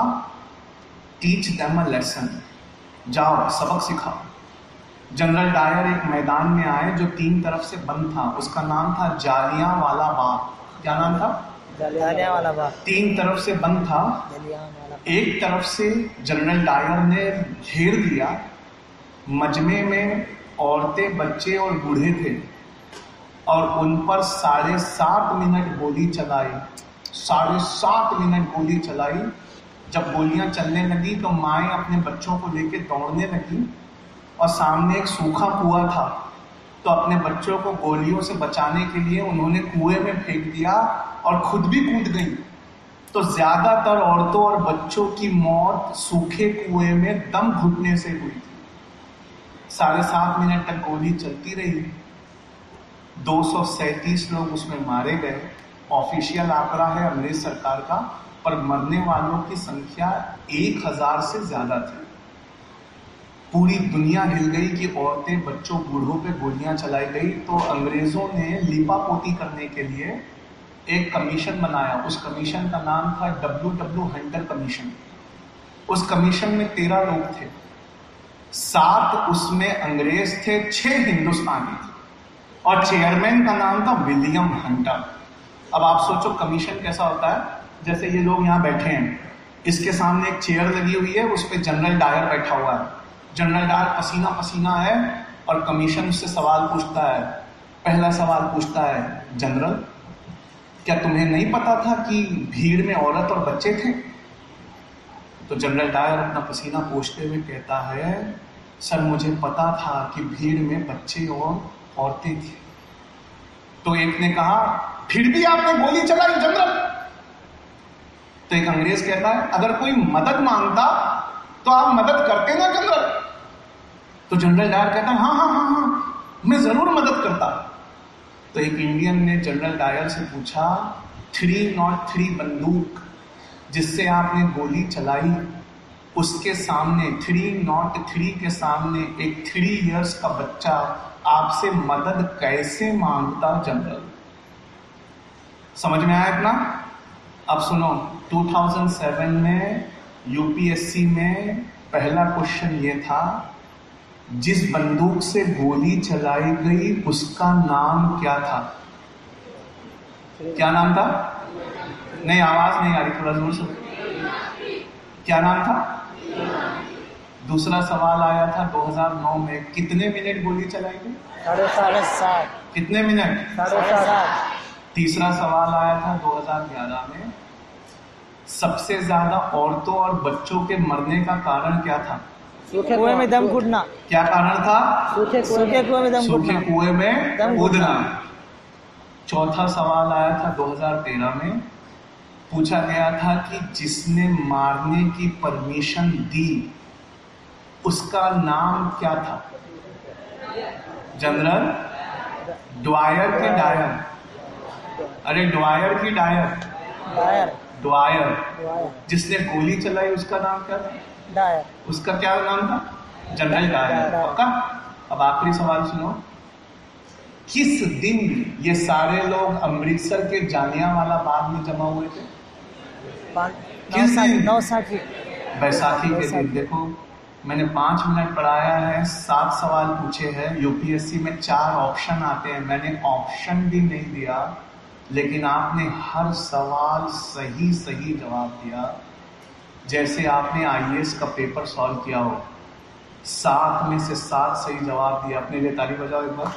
टीच देम अ लेसन, जाओ सबक सिखाओ। जनरल डायर एक मैदान में आए जो 3 तरफ से बंद था। उसका नाम था जालियांवाला बाग। क्या नाम था? जालियांवाला बाग। 3 तरफ से बंद था। एक तरफ से जनरल डायर ने घेर दिया। मजमे में औरतें, बच्चे और बूढ़े थे और उन पर 7.5 मिनट गोली चलाई। 7.5 मिनट गोली चलाई। जब गोलियां चलने लगी तो माएँ अपने बच्चों को लेकर दौड़ने लगी और सामने एक सूखा कुआं था। तो अपने बच्चों को गोलियों से बचाने के लिए उन्होंने कुएं में फेंक दिया और खुद भी कूद गई। तो ज्यादातर औरतों और बच्चों की मौत सूखे कुएं में दम घुटने से हुई थी। 7.5 मिनट तक गोली चलती रही। 237 लोग उसमें मारे गए। ऑफिशियल आंकड़ा है अंग्रेज सरकार का, पर मरने वालों की संख्या 1000 से ज्यादा थी। पूरी दुनिया हिल गई कि औरतें, बच्चों, बूढ़ों पे गोलियां चलाई गई। तो अंग्रेजों ने लीपापोती करने के लिए एक कमीशन बनाया। उस कमीशन का नाम था W हंटर कमीशन। उस कमीशन में 13 लोग थे। 7 उसमें अंग्रेज थे, 6 हिंदुस्तानी थे और चेयरमैन का नाम था विलियम हंटर। अब आप सोचो कमीशन कैसा होता है। जैसे ये लोग यहाँ बैठे हैं, इसके सामने एक चेयर लगी हुई है, उस पर जनरल डायर बैठा हुआ है। जनरल डायर पसीना पसीना है और कमीशन उससे सवाल पूछता है। पहला सवाल पूछता है, जनरल क्या तुम्हें नहीं पता था कि भीड़ में औरत और बच्चे थे? तो जनरल डायर अपना पसीना पोंछते हुए कहता है, सर मुझे पता था कि भीड़ में बच्चे और औरतें थी। तो एक ने कहा, फिर भी आपने गोली चलाई जनरल। तो एक अंग्रेज कहता है, अगर कोई मदद मांगता तो आप मदद करते ना जनरल। तो जनरल डायर कहता है, हाँ हाँ हाँ हाँ, मैं जरूर मदद करता। तो एक इंडियन ने जनरल डायर से पूछा, 303 बंदूक जिससे आपने गोली चलाई, उसके सामने 303 के सामने एक 3 इयर्स का बच्चा आपसे मदद कैसे मांगता जनरल? समझ में आया इतना? अब सुनो, 2007 में यूपीएससी में पहला क्वेश्चन ये था, जिस बंदूक से गोली चलाई गई उसका नाम क्या था? क्या नाम था? नहीं, आवाज नहीं आ रही, थोड़ा जोर से। क्या नाम था? दूसरा सवाल आया था 2009 में, कितने मिनट गोली चलाई गई? 7.5। कितने मिनट? 7.5। तीसरा सवाल आया था 2011 में, सबसे ज्यादा औरतों और बच्चों के मरने का कारण क्या था? सूखे कुएं में दम घुटना। क्या कारण था? सूखे कुएं में दम घुटना। सूखे कुएं में कूदना। चौथा सवाल आया था 2013 में, पूछा गया था कि जिसने मारने की परमिशन दी उसका नाम क्या था? जनरल ड्वायर के डायर? अरे ड्वायर की डायर? ड्वायर। जिसने गोली चलाई उसका नाम क्या था? डायर। उसका क्या नाम था? General Dyer. पक्का? अब आखिरी सवाल सुनो, किस दिन ये सारे लोग अमृतसर के जालियांवाला बाग में जमा हुए थे? किस दिन? बैसाखी के दिन। देखो, मैंने 5 मिनट पढ़ाया है, 7 सवाल पूछे हैं। यूपीएससी में 4 ऑप्शन आते हैं, मैंने ऑप्शन भी नहीं दिया, लेकिन आपने हर सवाल सही सही जवाब दिया, जैसे आपने आईएएस का पेपर सॉल्व किया हो। 7 में से 7 सही जवाब दिया। अपने लिए ताली बजाओ एक बार।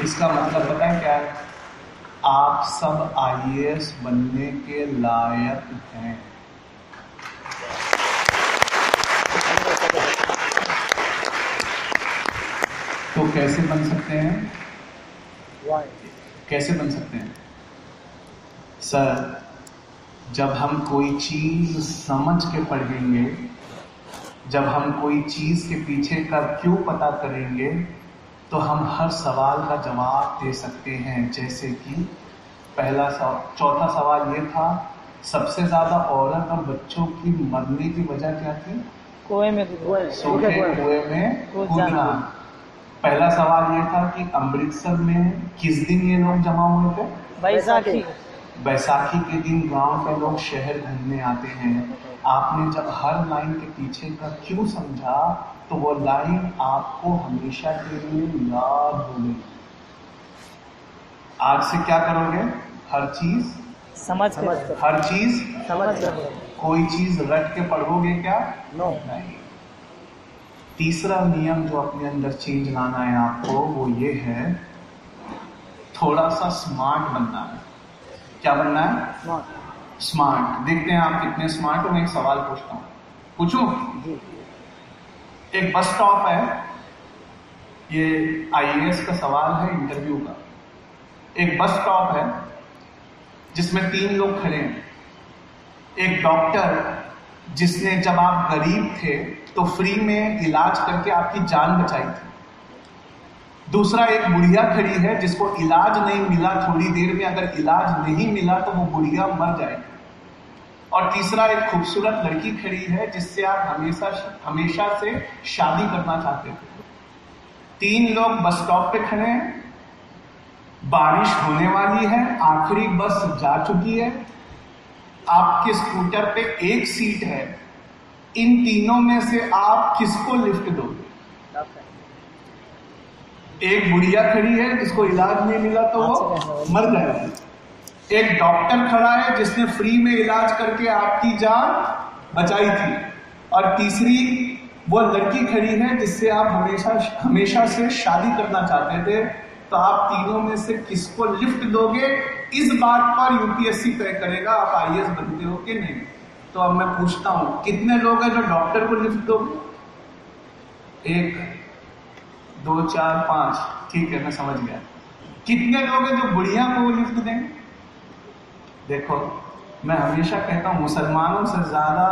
इसका मतलब पता है क्या है? आप सब आईएएस बनने के लायक हैं। तो कैसे बन सकते हैं? कैसे बन सकते हैं? सर, जब हम कोई चीज समझ के पढ़ेंगे, जब हम कोई चीज के पीछे का क्यों पता करेंगे, तो हम हर सवाल का जवाब दे सकते हैं। जैसे कि चौथा सवाल ये था, सबसे ज्यादा औरत और बच्चों की मरने की वजह क्या थी? सूखे कुएं में कूदना। पहला सवाल ये था कि अमृतसर में किस दिन ये लोग जमा हुए थे? बैसाखी के दिन गांव के लोग शहर घूमने आते हैं। आपने जब हर लाइन के पीछे का क्यों समझा, तो वो लाइन आपको हमेशा के लिए याद होगी। आज से क्या करोगे? हर चीज समझ कोई चीज रट के पढ़ोगे क्या? नहीं। तीसरा नियम जो अपने अंदर चेंज लाना है आपको, वो ये है, थोड़ा सा स्मार्ट बनना है। क्या बनना है? स्मार्ट। देखते हैं आप कितने स्मार्ट हो। मैं एक सवाल पूछता हूँ, पूछूं? एक बस स्टॉप है, ये आईएएस का सवाल है, इंटरव्यू का। एक बस स्टॉप है जिसमें 3 लोग खड़े हैं। एक डॉक्टर जिसने जब आप गरीब थे तो फ्री में इलाज करके आपकी जान बचाई थी। दूसरा एक बुढ़िया खड़ी है जिसको इलाज नहीं मिला, थोड़ी देर में अगर इलाज नहीं मिला तो वो बुढ़िया मर जाएगी। और तीसरा एक खूबसूरत लड़की खड़ी है जिससे आप हमेशा से शादी करना चाहते थे। 3 लोग बस स्टॉप पे खड़े हैं, बारिश होने वाली है, आखिरी बस जा चुकी है, आपके स्कूटर पे एक सीट है। इन तीनों में से आप किसको लिफ्ट दोगे? एक बुढ़िया खड़ी है जिसको इलाज नहीं मिला तो वो मर जाएगी। एक डॉक्टर खड़ा है जिसने फ्री में इलाज करके आपकी जान बचाई थी। और तीसरी वो लड़की खड़ी है जिससे आप हमेशा से शादी करना चाहते थे। तो आप तीनों में से किसको लिफ्ट दोगे, इस बात पर यूपीएससी तय करेगा आप आईएएस बनते हो कि नहीं। तो अब मैं पूछता हूं, कितने लोग हैं जो डॉक्टर को लिफ्ट दोगे? 1 2 4 5, ठीक है मैं समझ गया। कितने लोग हैं जो बुढ़िया को लिफ्ट देंगे? देखो मैं हमेशा कहता हूं, मुसलमानों से ज्यादा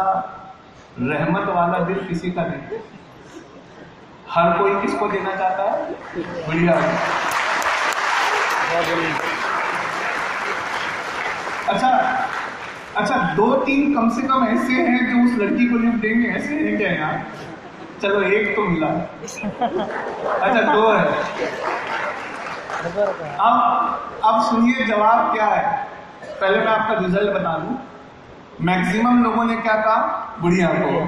रहमत वाला दिल किसी का नहीं। हर कोई किसको देना चाहता है? बुढ़िया को। अच्छा 2-3 कम से कम ऐसे हैं जो उस लड़की को लिफ्ट देंगे, ऐसे हैं क्या यार? चलो 1 तो मिला। अच्छा 2 है। अब सुनिए जवाब क्या है। पहले मैं आपका रिजल्ट बता दूं। मैक्सिमम लोगों ने क्या कहा? बुढ़िया को।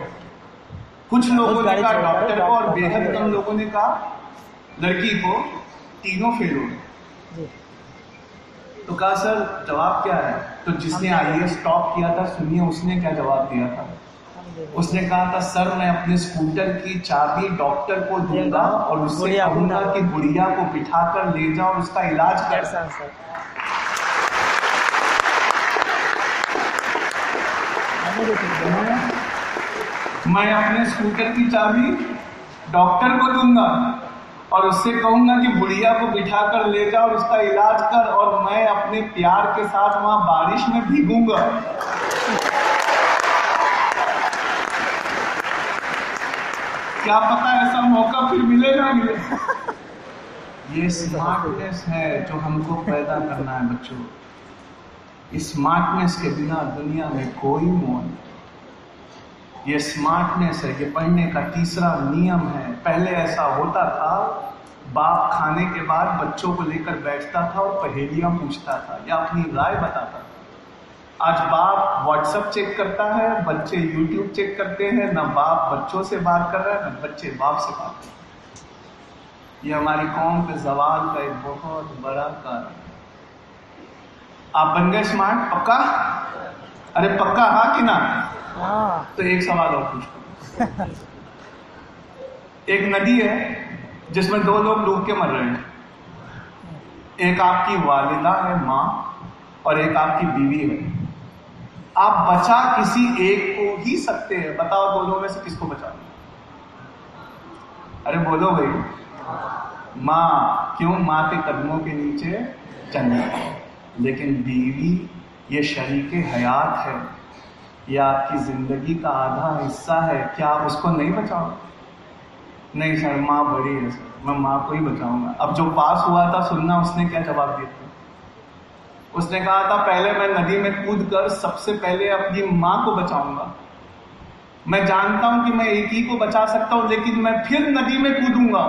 कुछ लोगों ने कहा डॉक्टर को, और बेहद कम लोगों ने कहा लड़की को। तीनों फेल हो गए। तो कहा सर जवाब क्या है? तो जिसने आईएएस टॉप किया था, सुनिए उसने क्या जवाब दिया था। उसने कहा था सर मैं अपने स्कूटर की चाबी डॉक्टर को दूंगा और उससे कहूंगा कि बुढ़िया को बिठाकर ले जाओ और उसका इलाज कर। मैं अपने स्कूटर की चाबी डॉक्टर को दूंगा और उससे कहूंगा कि बुढ़िया को बिठाकर ले जाओ और उसका इलाज कर, और मैं अपने प्यार के साथ वहां बारिश में भीगूंगा। क्या पता ऐसा मौका फिर मिलेगा मिलेगा। ये स्मार्टनेस है जो हमको पैदा करना है बच्चों। इस स्मार्टनेस के बिना दुनिया में कोई मोह नहीं। ये स्मार्टनेस है, ये पढ़ने का तीसरा नियम है। पहले ऐसा होता था, बाप खाने के बाद बच्चों को लेकर बैठता था और पहेलियां पूछता था या अपनी राय बताता था। आज बाप व्हाट्सएप चेक करता है, बच्चे यूट्यूब चेक करते हैं। ना बाप बच्चों से बात कर रहा है, ना बच्चे बाप से बात कर रहे हैं। ये हमारी कौम पे जवाल का एक बहुत बड़ा कारण है। आप बन गए स्मार्ट? पक्का? अरे पक्का हाँ कि ना? तो एक सवाल और पूछता हूं। एक नदी है जिसमें 2 लोग डूब के मर रहे हैं। एक आपकी वालिदा है, माँ, और एक आपकी बीवी है। आप बचा किसी एक को ही सकते हैं। बताओ दोनों में से किसको बचाओ? अरे बोलो भाई। माँ। क्यों? माँ के कदमों के नीचे जन्नत। लेकिन बीवी ये शरीके हयात है, ये आपकी जिंदगी का आधा हिस्सा है। क्या आप उसको नहीं बचाओ? नहीं सर, माँ बड़ी है सर, मैं माँ को ही बचाऊंगा। अब जो पास हुआ था सुनना, उसने क्या जवाब दिया था? उसने कहा था पहले मैं नदी में कूद कर सबसे पहले अपनी माँ को बचाऊंगा। मैं जानता हूं कि मैं एक ही को बचा सकता हूं, लेकिन मैं फिर नदी में कूदूंगा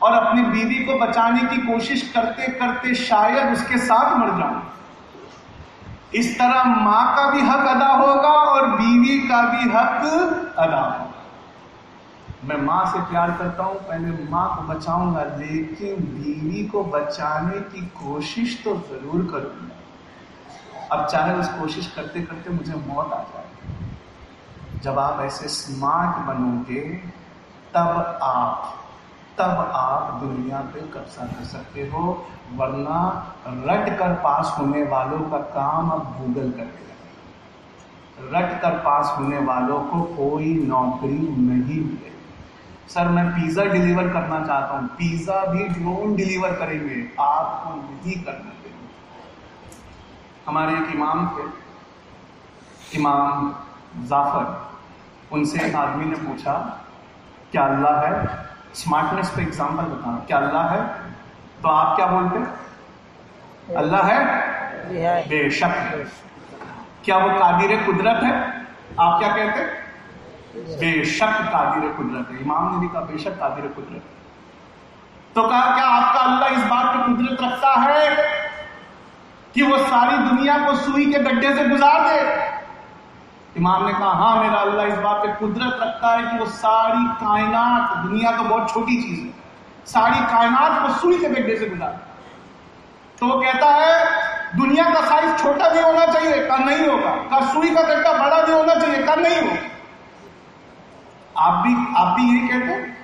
और अपनी बीवी को बचाने की कोशिश करते करते शायद उसके साथ मर जाऊं। इस तरह माँ का भी हक अदा होगा और बीवी का भी हक अदा होगा। मैं माँ से प्यार करता हूं, पहले माँ को बचाऊंगा, लेकिन बीवी को बचाने की कोशिश तो जरूर करूंगा। अब चाहे उस कोशिश करते करते मुझे मौत आ जाए। जब आप ऐसे स्मार्ट बनोगे तब आप दुनिया पे कब्जा कर सकते हो, वरना रट कर पास होने वालों का काम अब गूगल कर देगा। रट कर पास होने वालों को कोई नौकरी नहीं मिलेगी। सर मैं पिज्जा डिलीवर करना चाहता हूँ, पिज्जा भी ड्रोन डिलीवर करेंगे, आपको नहीं करना देंगे। हमारे एक इमाम थे, इमाम जाफर। उनसे एक आदमी ने पूछा क्या अल्लाह है? स्मार्टनेस पे एग्जाम्पल बताना, क्या अल्लाह है? तो आप क्या बोलते? अल्लाह है? बेशक है। क्या वो कादिर कुदरत है? आप क्या कहते? बेशक कादिर कुदरत है। इमाम ने भी कहा बेशक कादिर कुदरत है। तो कहा क्या आपका अल्लाह इस बात की कुदरत रखता है कि वो सारी दुनिया को सुई के गड्ढे से गुजार दे? इमाम ने कहा हाँ, मेरा अल्लाह इस बात पे कुदरत रखता है कि वो सारी कायनात, दुनिया तो बहुत छोटी चीज है, सारी कायनात को सुई के गड्ढे से गुजार दे। तो वो कहता है दुनिया का साइज छोटा भी होना चाहिए, कहा नहीं होगा। कहा सुई का गड्ढा बड़ा भी होना चाहिए, कहा नहीं होगा। आप भी यही कहते हैं?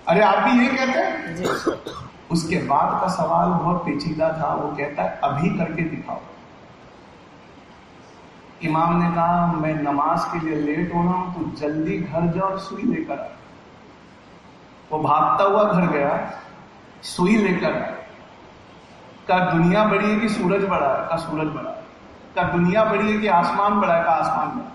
अरे आप भी यही कहते हैं? उसके बाद का सवाल बहुत पेचीदा था। वो कहता है अभी करके दिखाओ। इमाम ने कहा मैं नमाज के लिए लेट हो रहा हूं, तो जल्दी घर जाओ और सुई लेकर आ। वो भागता हुआ घर गया, सुई लेकर आया। का दुनिया बड़ी है कि सूरज बड़ा है? का सूरज बड़ा है। का दुनिया बड़ी है कि आसमान बड़ा है? का आसमान बड़ा है।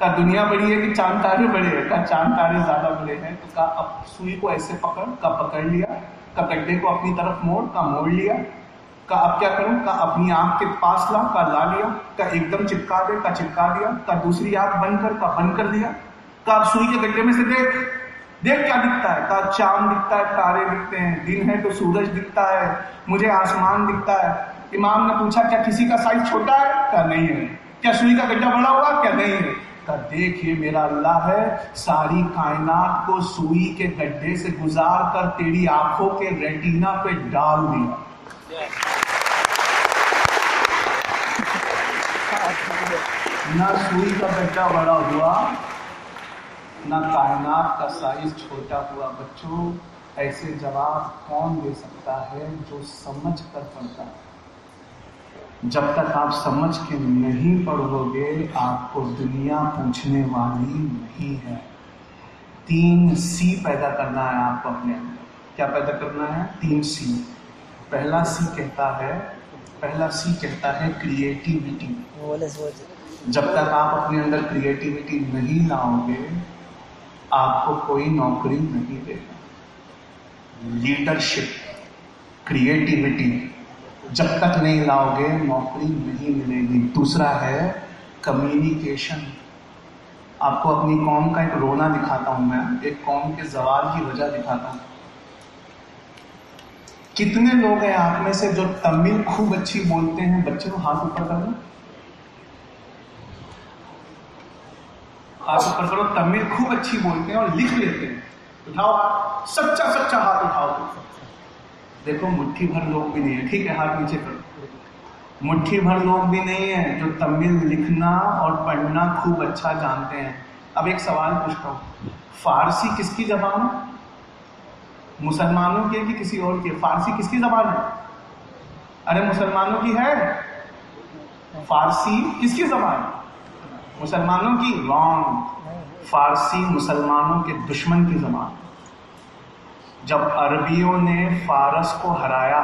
का दुनिया बड़ी है कि चांद तारे बड़े हैं? का चांद तारे ज्यादा बड़े हैं। तो का अब सुई को ऐसे पकड़ लिया, का गड्ढे को अपनी तरफ मोड़ लिया। का अब क्या करूं? का अपनी आंख के पास ला लिया। का एकदम चिपका दे? का चिपका दिया। का दूसरी आंख बंद कर दिया। का अब सुई के गड्ढे में से देख क्या दिखता है? का चांद दिखता है, तारे दिखते हैं, दिन है तो सूरज दिखता है, मुझे आसमान दिखता है। इमाम ने पूछा क्या किसी का साइज छोटा है? क्या नहीं है। क्या सुई का गड्ढा बड़ा हुआ? क्या नहीं है। का देख ये मेरा अल्लाह है, सारी कायनात को सुई के गड्ढे से गुजार कर तेरी आंखों के रेटिना पे डाल दिया। ना सुई का गड्ढा बड़ा हुआ, ना कायनात का साइज छोटा हुआ। बच्चों, ऐसे जवाब कौन दे सकता है? जो समझ कर पढ़ता है। जब तक आप समझ के नहीं पढ़ोगे, आपको दुनिया पूछने वाली नहीं है। 3 C पैदा करना है आपको अपने अंदर। क्या पैदा करना है? 3 C। पहला C कहता है क्रिएटिविटी। जब तक आप अपने अंदर क्रिएटिविटी नहीं लाओगे, आपको कोई नौकरी नहीं देगा। लीडरशिप, क्रिएटिविटी जब तक नहीं लाओगे, नौकरी नहीं मिलेगी। दूसरा है कम्युनिकेशन। आपको अपनी कौम का एक रोना दिखाता हूं मैं, एक कौम के ज़वाल की वजह दिखाता हूं। कितने लोग हैं आप में से जो तमिल खूब अच्छी बोलते हैं? बच्चों हाथ ऊपर करो, हाथ ऊपर करो। तमिल खूब अच्छी बोलते हैं और लिख लेते हैं। उठाओ हाथ, सच्चा हाथ उठाओ। देखो मुट्ठी भर लोग भी नहीं है, ठीक है, हाथ नीचे करो। मुट्ठी भर लोग भी नहीं है जो तमिल लिखना और पढ़ना खूब अच्छा जानते हैं। अब एक सवाल पूछता हूं, फारसी किसकी जबान है? मुसलमानों की है कि किसी और की? फारसी किसकी जबान है? अरे मुसलमानों की है। फारसी किसकी जबान? मुसलमानों की। रॉन्ग। फारसी मुसलमानों के दुश्मन की जबान। जब अरबियों ने फारस को हराया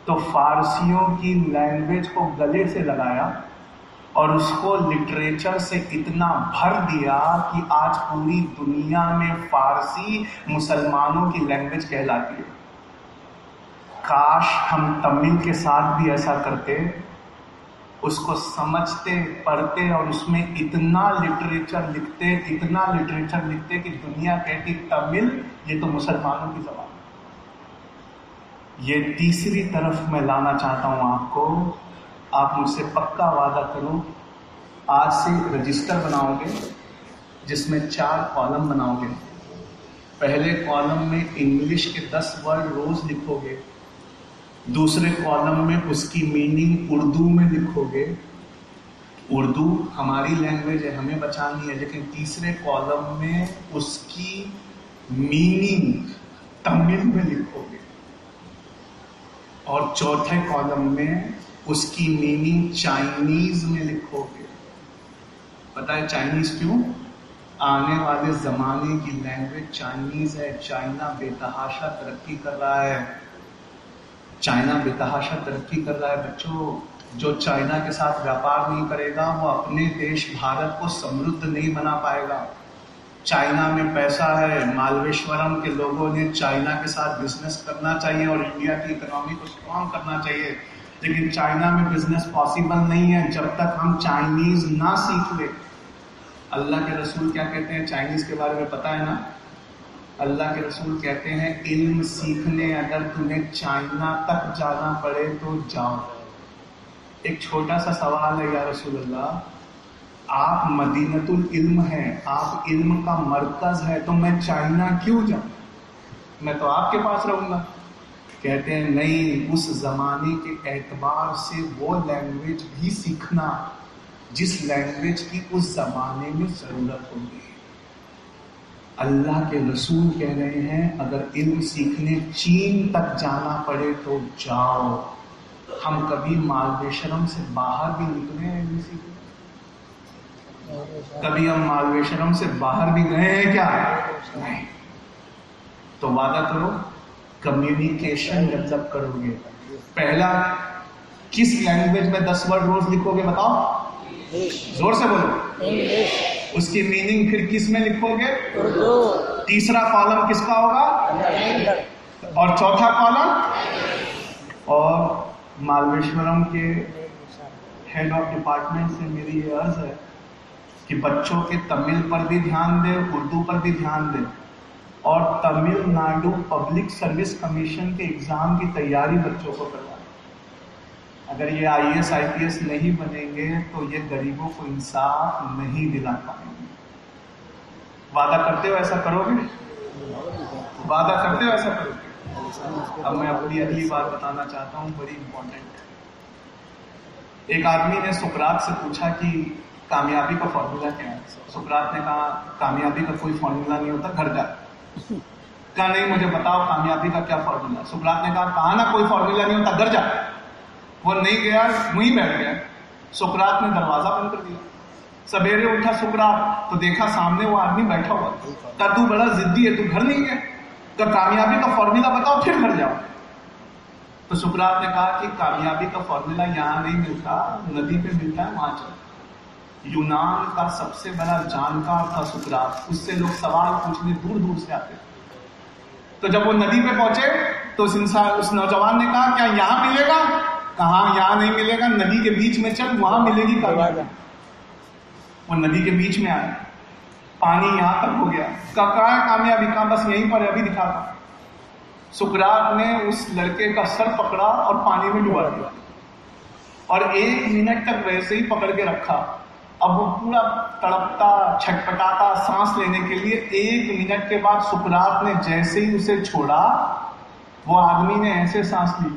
तो फारसियों की लैंग्वेज को गले से लगाया और उसको लिटरेचर से इतना भर दिया कि आज पूरी दुनिया में फारसी मुसलमानों की लैंग्वेज कहलाती है। काश हम तमिल के साथ भी ऐसा करते, उसको समझते, पढ़ते और उसमें इतना लिटरेचर लिखते कि दुनिया कहती तमिल ये तो मुसलमानों की जबान। ये तीसरी तरफ मैं लाना चाहता हूं आपको। आप मुझसे पक्का वादा करो, आज से रजिस्टर बनाओगे जिसमें 4 कॉलम बनाओगे। पहले कॉलम में इंग्लिश के 10 वर्ड रोज लिखोगे, दूसरे कॉलम में उसकी मीनिंग उर्दू में लिखोगे। उर्दू हमारी लैंग्वेज है, हमें बचानी है। लेकिन तीसरे कॉलम में उसकी मीनिंग तमिल में लिखोगे और चौथे कॉलम में उसकी मीनिंग चाइनीज में लिखोगे। पता है चाइनीज क्यों? आने वाले जमाने की लैंग्वेज चाइनीज है। चाइना बेतहाशा तरक्की कर रहा है। बच्चों, जो चाइना के साथ व्यापार नहीं करेगा वो अपने देश भारत को समृद्ध नहीं बना पाएगा। चाइना में पैसा है। मालवेश्वरम के लोगों ने चाइना के साथ बिजनेस करना चाहिए और इंडिया की इकोनॉमी को स्ट्रॉन्ग करना चाहिए। लेकिन चाइना में बिजनेस पॉसिबल नहीं है जब तक हम चाइनीज ना सीख ले। अल्लाह के रसूल क्या कहते हैं चाइनीज के बारे में पता है ना? अल्लाह के रसूल कहते हैं इल्म सीखने अगर तुम्हें चाइना तक जाना पड़े तो जाओ। एक छोटा सा सवाल है, या रसूल अल्लाह, आप मदीनतुल इल्म हैं, आप इल्म का मरकज है, तो मैं चाइना क्यों जाऊं? मैं तो आपके पास रहूंगा। कहते हैं नहीं, उस जमाने के एतबार से वो लैंग्वेज भी सीखना जिस लैंग्वेज की उस जमाने में जरूरत होगी। अल्लाह के रसूल कह रहे हैं अगर इल्म सीखने चीन तक जाना पड़े तो जाओ। हम कभी मालवेशरम से बाहर भी निकले हैं इल्म सीखने? कभी हम मालवेशरम से बाहर भी गए हैं क्या? नहीं। तो वादा करो कम्युनिकेशन डेवलप करोगे। पहला किस लैंग्वेज में 10 वर्ड रोज लिखोगे बताओ? जोर से बोलो। इंग्लिश। उसकी मीनिंग फिर किस में लिखोगे? उर्दू। तीसरा कॉलम किसका होगा? और चौथा कॉलम? और मालवेश्वरम के हेड ऑफ डिपार्टमेंट से मेरी ये अर्ज है कि बच्चों के तमिल पर भी ध्यान दे, उर्दू पर भी ध्यान दे, और तमिलनाडु पब्लिक सर्विस कमीशन के एग्जाम की तैयारी बच्चों को करवाएं। अगर ये IAS IPS नहीं बनेंगे तो ये गरीबों को इंसाफ नहीं दिला पाएंगे। वादा करते हो ऐसा करोगे? वादा करते हो ऐसा करोगे? अब मैं अपनी अगली बात बताना चाहता हूँ, बड़ी इंपॉर्टेंट। एक आदमी ने सुकरात से पूछा कि कामयाबी का फॉर्मूला क्या है? सुकरात ने कहा कामयाबी का कोई फॉर्मूला नहीं होता, घर जा। कहा नहीं, मुझे बताओ कामयाबी का क्या फॉर्मूला? सुकरात ने कहा ना कोई फॉर्मूला नहीं होता, घर जा। वो नहीं गया, वहीं बैठ गया। सुकरात ने दरवाजा बंद कर दिया। सवेरे उठा सुकरात तो देखा सामने वो आदमी बैठा हुआ। कहा तू बड़ा जिद्दी है, तू घर नहीं गया? तो कामयाबी का फॉर्मूला बताओ फिर घर जाओ। तो सुकरात ने कहा कि कामयाबी का फॉर्मूला यहाँ नहीं मिलता, नदी पे मिलता है, वहां चलो। यूनान का सबसे बड़ा जानकार था सुकरात, उससे लोग सवाल पूछने दूर दूर से आते। तो जब वो नदी पे पहुंचे तो उस नौजवान ने कहा क्या यहाँ मिलेगा? कहा यहाँ नहीं मिलेगा, नदी के बीच में चल, वहां मिलेगी कामयाबी। वो नदी के बीच में आया, पानी यहां तक हो गया। कहा है कामयाबी? कहा बस यहीं पर अभी दिखाता। सुकरात ने उस लड़के का सर पकड़ा और पानी में डुबा दिया, और 1 मिनट तक वैसे ही पकड़ के रखा। अब वो पूरा तड़पता छटपटाता सांस लेने के लिए 1 मिनट के बाद सुकरात ने जैसे ही उसे छोड़ा, वो आदमी ने ऐसे सांस ली।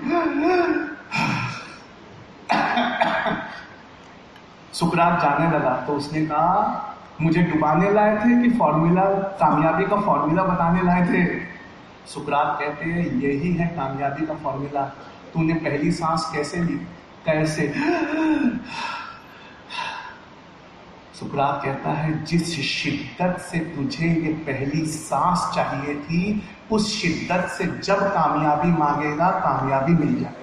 सुकरात जाने लगा तो उसने कहा मुझे डुबाने लाए थे कि फॉर्मूला, कामयाबी का फॉर्मूला बताने लाए थे? सुकरात कहते हैं यही है कामयाबी का फॉर्मूला। तूने पहली सांस कैसे ली? कैसे? सुकरात कहता है जिस शिद्दत से तुझे ये पहली सांस चाहिए थी, उस शिद्दत से जब कामयाबी मांगेगा कामयाबी मिल जाएगी।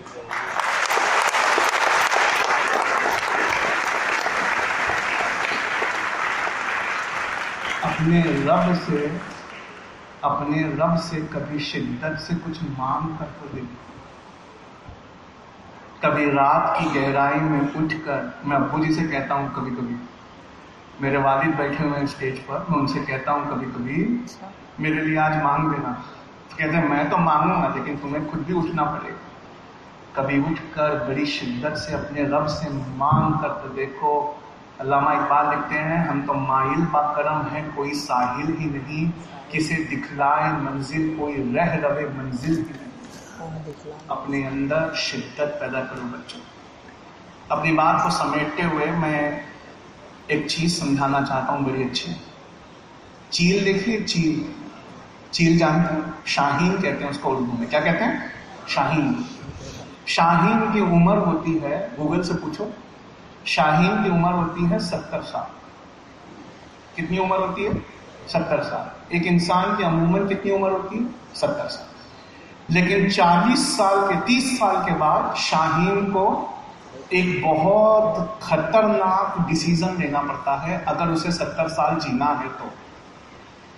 अपने रब से कभी शिद्दत से कुछ मांग कर तो देखो। कभी रात की गहराई में उठकर, मैं अब्बू जी से कहता हूँ कभी कभी, मेरे वालिद बैठे हुए हैं स्टेज पर, मैं उनसे कहता हूँ कभी कभी मेरे लिए आज मांग देना। कहते हैं मैं तो मांगूंगा लेकिन तुम्हें खुद भी उठना पड़ेगा। कभी उठकर बड़ी शिद्दत से अपने रब से मांग कर तो देखो। अल्लामा इकबाल लिखते हैं हम तो माइल बाकरम है कोई साहिल ही नहीं, किसे दिखलाए मंजिल कोई रह रवे मंजिल ही नहीं। अपने अंदर शिद्दत पैदा करो बच्चों। अपनी बात को समेटते हुए मैं एक चीज समझाना चाहता हूँ बड़ी अच्छी। चील देखिए, चील जानते हैं? शाहीन कहते हैं उसको उर्दू में। क्या कहते हैं? शाहीन। शाहीन की उम्र होती है, गूगल से पूछो, शाहीन की उम्र होती है 70 साल। कितनी उम्र होती है? 70 साल। एक इंसान की अमूमन कितनी उम्र होती है? 70 साल। लेकिन 40 साल के 30 साल के बाद शाहीन को एक बहुत खतरनाक डिसीजन लेना पड़ता है अगर उसे 70 साल जीना है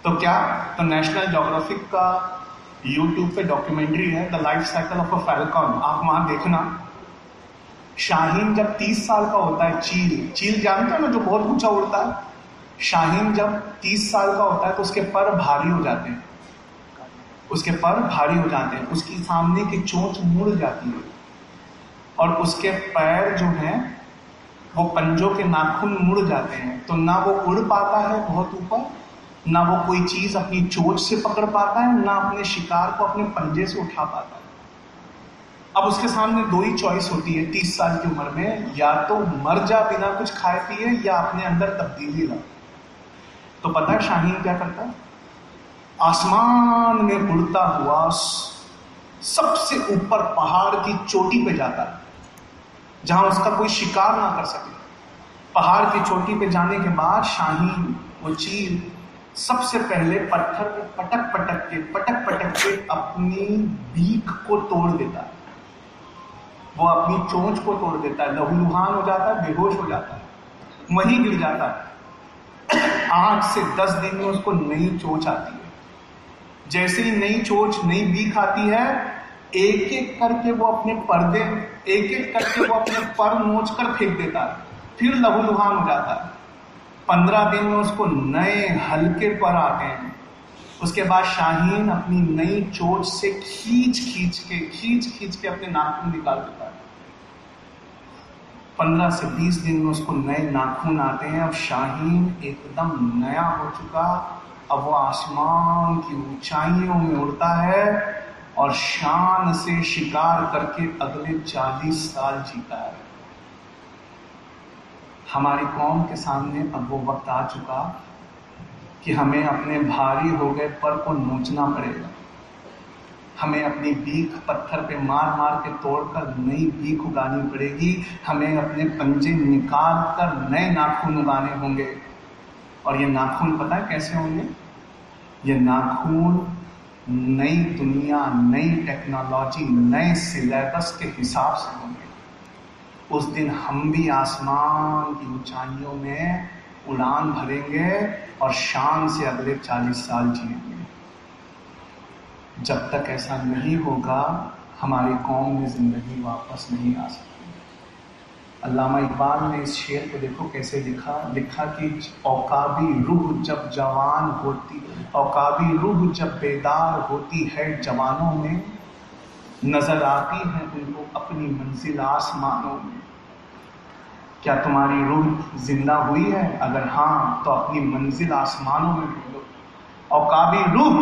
तो क्या? तो नेशनल ज्योग्राफिक का यूट्यूब पे डॉक्यूमेंट्री है the life cycle of a falcon, आप वहां देखना। शाहीन जब 30 साल का होता है, चील जानते हो ना जो बहुत ऊंचा उड़ता है, शाहीन जब 30 साल का होता है तो उसके पर भारी हो जाते हैं, उसकी सामने की चोंच मुड़ जाती है और उसके पैर जो हैं वो पंजों के नाखून मुड़ जाते हैं। तो ना वो उड़ पाता है बहुत ऊपर, ना वो कोई चीज अपनी चोंच से पकड़ पाता है, ना अपने शिकार को अपने पंजे से उठा पाता है। अब उसके सामने 2 ही चॉइस होती है 30 साल की उम्र में, या तो मर जा बिना कुछ खाए पिए या अपने अंदर तब्दीली ला। तो पता है शाहीन क्या करता है? आसमान में उड़ता हुआ सबसे ऊपर पहाड़ की चोटी पे जाता है, जहां उसका कोई शिकार ना कर सके। पहाड़ की चोटी पे जाने के बाद शाहीन, वो चील, सबसे पहले पत्थर पे पटक पटक के अपनी बीक को तोड़ देता है, वो अपनी चोंच को तोड़ देता है, लहूलुहान हो जाता है, बेहोश हो जाता है, वहीं गिर जाता है। 8 से 10 दिन में उसको नई चोंच आती है। जैसे ही नई चोंच, नई बीक आती है, एक एक करके वो अपने पर नोच कर फेंक देता है, फिर लहूलुहान हो जाता है। 15 दिन में उसको नए हल्के पर आते हैं। उसके बाद शाहीन अपनी नई चोंच से खींच के अपने नाखून निकाल देता है। 15 से 20 दिन में उसको नए नाखून आते हैं। अब शाहीन एकदम नया हो चुका, अब वो आसमान की ऊंचाइयों में उड़ता है और शान से शिकार करके अगले 40 साल जीता है। हमारी कौम के सामने अब वो वक्त आ चुका कि हमें अपने भारी हो गए पर को नोचना पड़ेगा। हमें अपनी बीक पत्थर पे मार मार के तोड़कर नई बीक उगानी पड़ेगी। हमें अपने पंजे निकाल कर नए नाखून उगाने होंगे। और ये नाखून पता है कैसे होंगे? ये नाखून नई दुनिया, नई टेक्नोलॉजी, नए सिलेबस के हिसाब से होंगे। उस दिन हम भी आसमान की ऊंचाइयों में उड़ान भरेंगे और शान से अगले 40 साल जिएंगे। जब तक ऐसा नहीं होगा, हमारी कौम में जिंदगी वापस नहीं आ सकती। अल्लामा इकबाल ने इस शेर को देखो कैसे लिखा कि औकाबी रूह जब जवान होती, औकाबी रूह जब बेदार होती है जवानों में, नजर आती है उनको अपनी मंजिल आसमानों में। क्या तुम्हारी रूह जिंदा हुई है? अगर हाँ, तो अपनी मंजिल आसमानों में ढूंढो। औकाबी रूह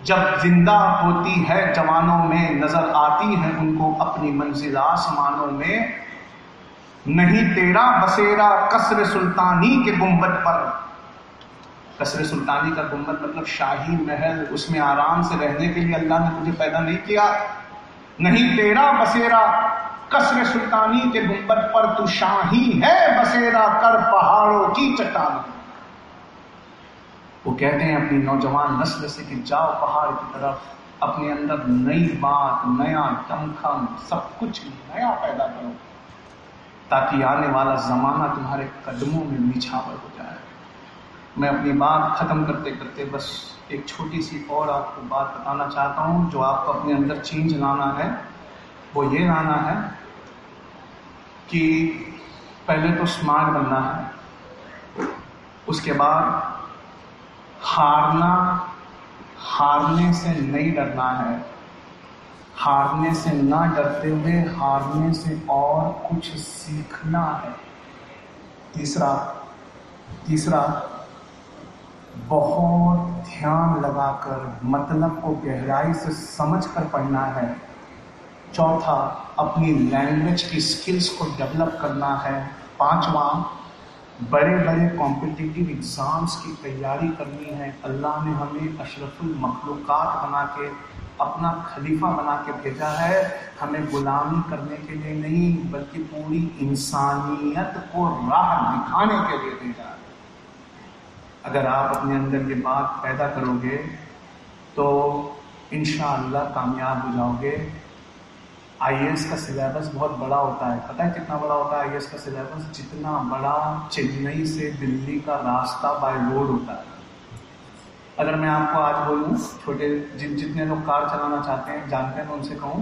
जब जिंदा होती है जवानों में, नजर आती है उनको अपनी मंजिल आसमानों में। नहीं तेरा बसेरा कसर सुल्तानी के गुंबद पर। कसर सुल्तानी का गुंबद मतलब शाही महल, उसमें आराम से रहने के लिए अल्लाह ने तुझे पैदा नहीं किया। नहीं तेरा बसेरा कसर सुल्तानी के गुंबद पर, तू शाही है बसेरा कर पहाड़ों की चट्टान। वो कहते हैं अपनी नौजवान नस्ल से कि जाओ पहाड़ की तरफ, अपने अंदर नई बात, नया दमखम, सब कुछ नया पैदा करो, ताकि आने वाला जमाना तुम्हारे कदमों में निछावर हो जाए। मैं अपनी बात खत्म करते करते बस एक छोटी सी और आपको बात बताना चाहता हूँ। जो आपको अपने अंदर चेंज लाना है, वो ये लाना है कि पहले तो स्मार्ट बनना है, उसके बाद हारने से नहीं डरना है, हारने से ना डरते हुए हारने से और कुछ सीखना है। तीसरा बहुत ध्यान लगाकर मतलब को गहराई से समझ कर पढ़ना है। चौथा, अपनी लैंग्वेज की स्किल्स को डेवलप करना है। पांचवा, बड़े बड़े कॉम्पिटिटिव एग्जाम्स की तैयारी करनी है। अल्लाह ने हमें अशरफुल मखलूकात बना के, अपना खलीफा बना के भेजा है, हमें गुलामी करने के लिए नहीं, बल्कि पूरी इंसानियत को राह दिखाने के लिए भेजा है। अगर आप अपने अंदर ये बात पैदा करोगे तो इंशाअल्लाह कामयाब हो जाओगे। आईएएस का सिलेबस बहुत बड़ा होता है। पता है कितना बड़ा होता है आईएएस का सिलेबस? जितना बड़ा चेन्नई से दिल्ली का रास्ता बाय रोड होता है। अगर मैं आपको आज बोलूं, छोटे जितने लोग कार चलाना चाहते हैं, जानते हैं, मैं उनसे कहूं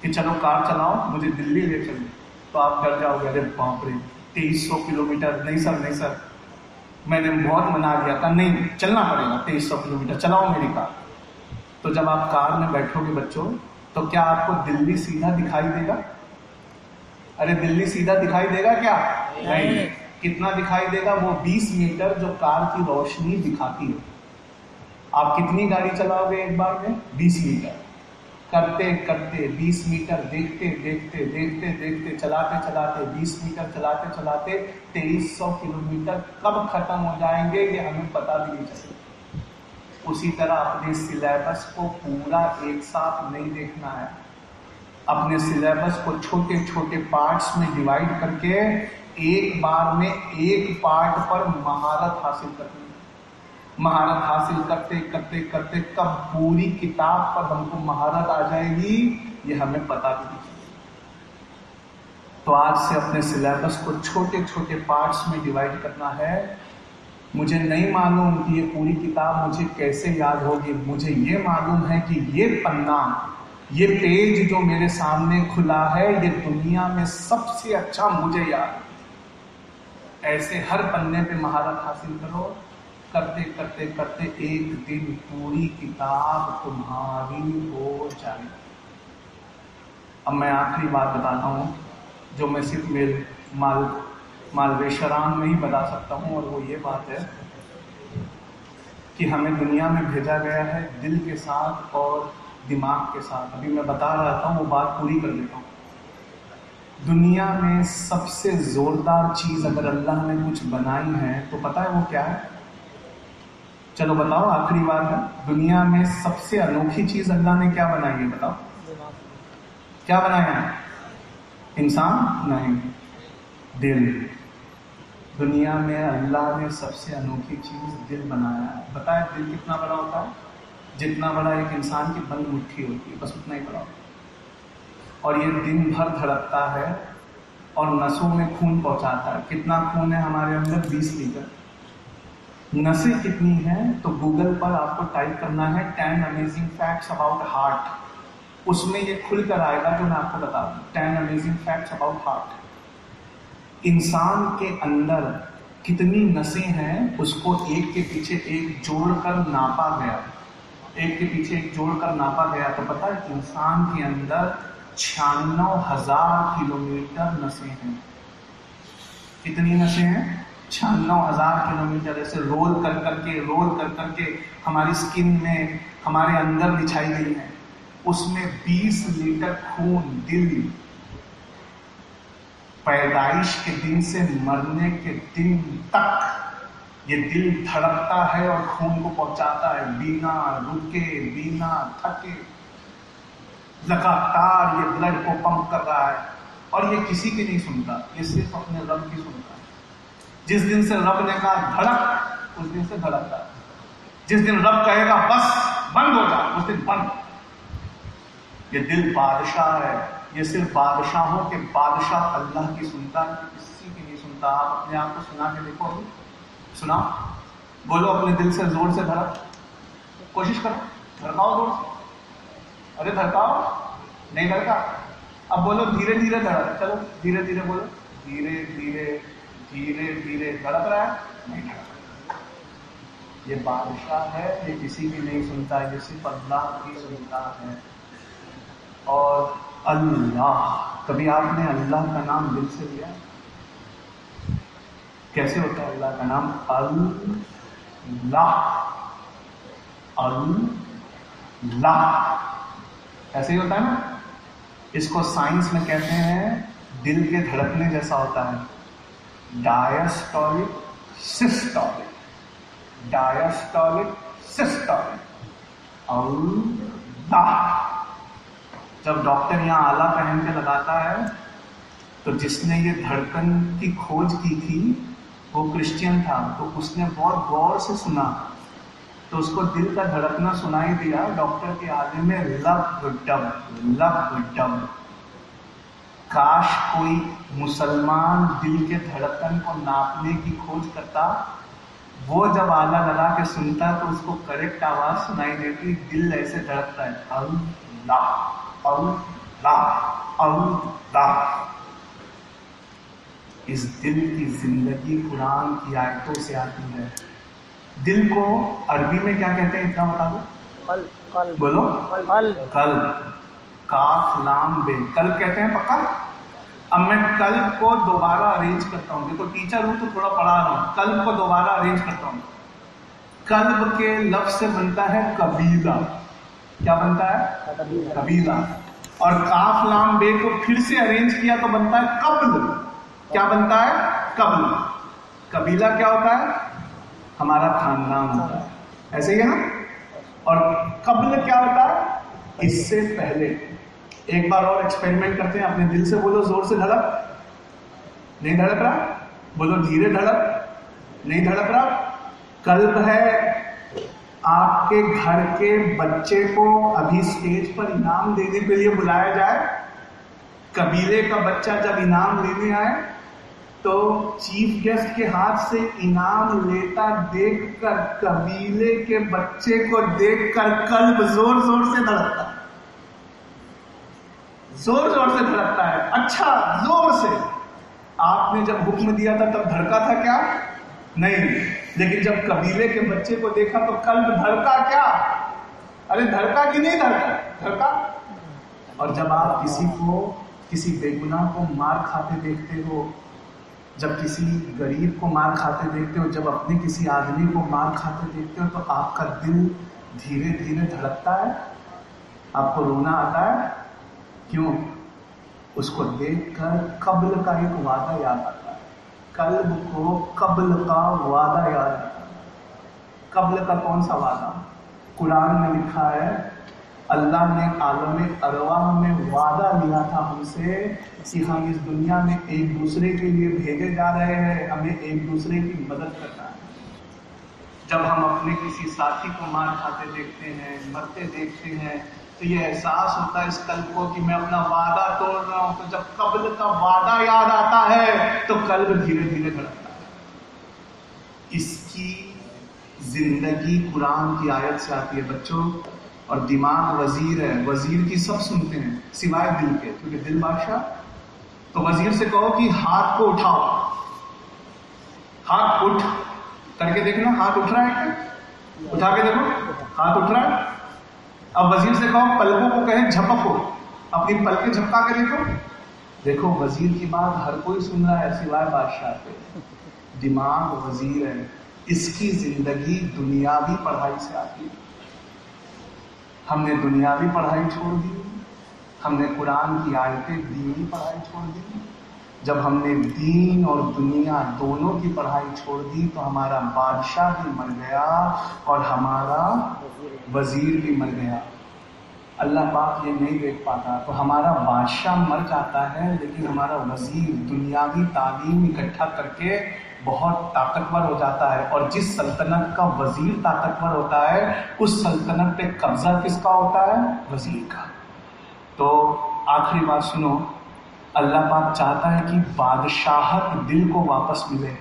कि चलो कार चलाओ, मुझे दिल्ली ले चलो, तो आप डर जाओगे, अरे बाप रे 2300 किलोमीटर। नहीं सर, मैंने बहुत मना लिया था, नहीं चलना पड़ेगा, 2300 किलोमीटर चलाओ मेरी कार। तो जब आप कार में बैठोगे बच्चों, तो क्या आपको दिल्ली सीधा दिखाई देगा? अरे दिल्ली सीधा दिखाई देगा क्या? नहीं। कितना दिखाई देगा? वो 20 मीटर जो कार की रोशनी दिखाती है। आप कितनी गाड़ी चलाओगे एक बार में? 20 मीटर। करते करते 20 मीटर देखते चलाते 20 मीटर चलाते 2300 किलोमीटर कब खत्म हो जाएंगे ये हमें पता भी नहीं चलेगा। उसी तरह अपने सिलेबस को पूरा एक साथ नहीं देखना है। अपने सिलेबस को छोटे छोटे पार्ट्स में डिवाइड करके एक बार में एक पार्ट पर महारत हासिल करनी है। महारत हासिल करते करते करते कब पूरी किताब पर हमको महारत आ जाएगी ये हमें पता भी नहीं। तो आज से अपने सिलेबस को छोटे छोटे पार्ट्स में डिवाइड करना है। मुझे नहीं मालूम कि ये पूरी किताब मुझे कैसे याद होगी, मुझे ये मालूम है कि ये पन्ना, ये पेज जो मेरे सामने खुला है ये दुनिया में सबसे अच्छा मुझे याद है। ऐसे हर पन्ने पे महारत हासिल करो। करते करते करते एक दिन पूरी किताब तुम्हारी हो जाएगी। अब मैं आखिरी बात बताता हूँ जो मैं सिर्फ मालवेशराम में ही बता सकता हूँ, और वो ये बात है कि हमें दुनिया में भेजा गया है दिल के साथ और दिमाग के साथ। अभी मैं बता रहा था, वो बात पूरी कर लेता हूँ। दुनिया में सबसे जोरदार चीज अगर अल्लाह ने कुछ बनाई है तो पता है वो क्या है? चलो बताओ, आखिरी बार है। दुनिया में सबसे अनोखी चीज अल्लाह ने क्या बनाई है? बताओ क्या बनाया है? इंसान नहीं, दिल। दुनिया में अल्लाह ने सबसे अनोखी चीज दिल बनाया है। पता है दिल कितना बड़ा होता है? जितना बड़ा एक इंसान की बंद मुट्ठी होती है, बस उतना ही बड़ा होता है। और ये दिन भर धड़कता है और नसों में खून पहुंचाता है। कितना खून है हमारे अंदर? 20 लीटर। नसें कितनी हैं? तो गूगल पर आपको टाइप करना है 10 अमेजिंग फैक्ट्स अबाउट हार्ट। उसमें ये खुलकर आएगा जो मैं आपको बता दूं, 10 अमेजिंग फैक्ट्स अबाउट हार्ट। इंसान के अंदर कितनी नसें हैं उसको एक के पीछे एक जोड़कर नापा गया। एक के पीछे एक जोड़कर नापा गया तो पता है इंसान के अंदर 96,000 किलोमीटर नसें हैं। कितनी नसें हैं? 96,000 किलोमीटर। ऐसे रोल कर करके हमारी स्किन में हमारे अंदर बिछाई गई है। उसमें 20 लीटर खून दिल पैदाइश के दिन से मरने के दिन तक ये दिल धड़कता है और खून को पहुंचाता है बिना रुके, बिना थके। लगातार ये ब्लड को पंप कर रहा है और ये किसी की नहीं सुनता, ये सिर्फ अपने रब की सुनता है। जिस दिन से रब ने कहा धड़क, उस दिन से धड़कता है। जिस दिन रब कहेगा बस बंद हो जा, उस दिन बंद। ये दिल बादशाह है। ये सिर्फ बादशाहों के बादशाह अल्लाह की सुनता है, किसी की नहीं सुनता। आप अपने आप को सुना के देखो, अभी सुना, बोलो अपने दिल से जोर से धड़क, कोशिश करो, धड़काओ जोर से। अरे धड़काओ, नहीं धड़का, अब बोलो धीरे धीरे धड़क। चलो धीरे धीरे बोलो, धीरे धीरे धीरे धीरे धड़क रहा है, नहीं धड़क। ये बादशाह है, ये किसी की नहीं सुनता है, ये सिर्फ अल्लाह की सुनता है। और अल्लाह, कभी आपने अल्लाह का नाम दिल से लिया? कैसे होता है अल्लाह का नाम? अल्लाह, अल्लाह, ऐसे ही होता है ना। इसको साइंस में कहते हैं दिल के धड़कने जैसा होता है। डायस्टोलिक सिस्टोलिक, डायस्टोलिक सिस्टोलिक, अल्लाह। जब डॉक्टर यहाँ आला पहन के लगाता है तो जिसने ये धड़कन की खोज की थी वो क्रिश्चियन था, तो उसने बहुत गौर से सुना तो उसको दिल का धड़कना सुनाई दिया। डॉक्टर के आगे में लब डब। काश कोई मुसलमान दिल के धड़कन को नापने की खोज करता। वो जब आला लगा के सुनता तो उसको करेक्ट आवाज सुनाई देती, दिल ऐसे धड़कता है, अल्लाह अल्लाह अल्लाह। इस दिल की जिंदगी कुरान की आयतों से आती है। दिल को अरबी में क्या कहते हैं, इतना बता दो, बोलो। कल्ब, काफ लाम बे, कल्ब कहते हैं पक्का। अब मैं कल्ब को दोबारा अरेंज करता हूँ। देखो टीचर हूं तो थोड़ा पढ़ा रहा हूँ। कल्ब को दोबारा अरेंज करता हूँ। कल्ब के लफ्ज से बनता है कबीला। क्या बनता है? कबीला। और काफ लाम बे को फिर से अरेंज किया तो बनता है कब्ल। क्या बनता है? कब्ल। कबीला क्या होता है? हमारा खानदान होता है। ऐसे ही है ना। और कब्ल क्या होता है? इससे पहले। एक बार और एक्सपेरिमेंट करते हैं, अपने दिल से बोलो जोर से, धड़क, नहीं धड़क रहा, बोलो धीरे धड़क, नहीं धड़क रहा। कल्ब है, आपके घर के बच्चे को अभी स्टेज पर इनाम देने के लिए बुलाया जाए, कबीले का बच्चा जब इनाम लेने आए तो चीफ गेस्ट के हाथ से इनाम लेता देखकर, कबीले के बच्चे को देखकर कल्ब जोर जोर से धड़कता है, जोर जोर से धड़कता है। अच्छा, जोर से। आपने जब हुक्म दिया था तब धड़का था क्या? नहीं। लेकिन जब कबीले के बच्चे को देखा तो कल्ब धड़का क्या? अरे धड़का कि नहीं धड़का? धड़का। और जब आप किसी बेगुनाह को मार खाते देखते हो, जब किसी गरीब को मार खाते देखते हो, जब अपने किसी आदमी को मार खाते देखते हो, तो आपका दिल धीरे धीरे धड़कता है, आपको रोना आता है। क्यों? उसको देखकर कब्ल का एक वादा याद आता है, कल्ब को कब्ल का वादा याद आता है। कब्ल का कौन सा वादा? कुरान में लिखा है, अल्लाह ने आलम अरवाह में वादा लिया था हमसे कि हम इस दुनिया में एक दूसरे के लिए भेजे जा रहे हैं, हमें एक दूसरे की मदद करना है। जब हम अपने किसी साथी को मार खाते देखते हैं, मरते देखते हैं, तो ये एहसास होता है इस कल्ब को कि मैं अपना वादा तोड़ रहा हूं। तो जब कब्ल का वादा याद आता है तो कल्ब धीरे धीरे धड़कता है। इसकी जिंदगी कुरान की आयत से आती है बच्चों। और दिमाग वजीर है, वजीर की सब सुनते हैं सिवाय दिल के, क्योंकि दिल बादशाह। तो वजीर से कहो कि हाथ को उठाओ, हाथ उठ करके देखना, हाथ उठ रहा है क्या? उठा के देखो, हाथ उठ रहा है। अब वजीर से कहो पलकों को कहे झपको, अपनी पलकें झपका के देखो। देखो वजीर की बात हर कोई सुन रहा है सिवाय बादशाह के। दिमाग वजीर है, इसकी जिंदगी दुनियावी पढ़ाई से आती है। हमने दुनियावी पढ़ाई छोड़ दी, हमने कुरान की आयतें दीनी पढ़ाई छोड़ दी। जब हमने दीन और दुनिया दोनों की पढ़ाई छोड़ दी तो हमारा बादशाह भी मर गया और हमारा वजीर भी मर गया। अल्लाह पाक ये नहीं देख पाता, तो हमारा बादशाह मर जाता है, लेकिन हमारा वजीर दुनियावी तालीम इकट्ठा करके बहुत ताकतवर हो जाता है। और जिस सल्तनत का वजीर ताकतवर होता है, उस सल्तनत पे कब्जा किसका होता है? वजीर का। तो आखिरी बात सुनो, अल्लाह पाक चाहता है कि बादशाहत दिल को वापस मिले,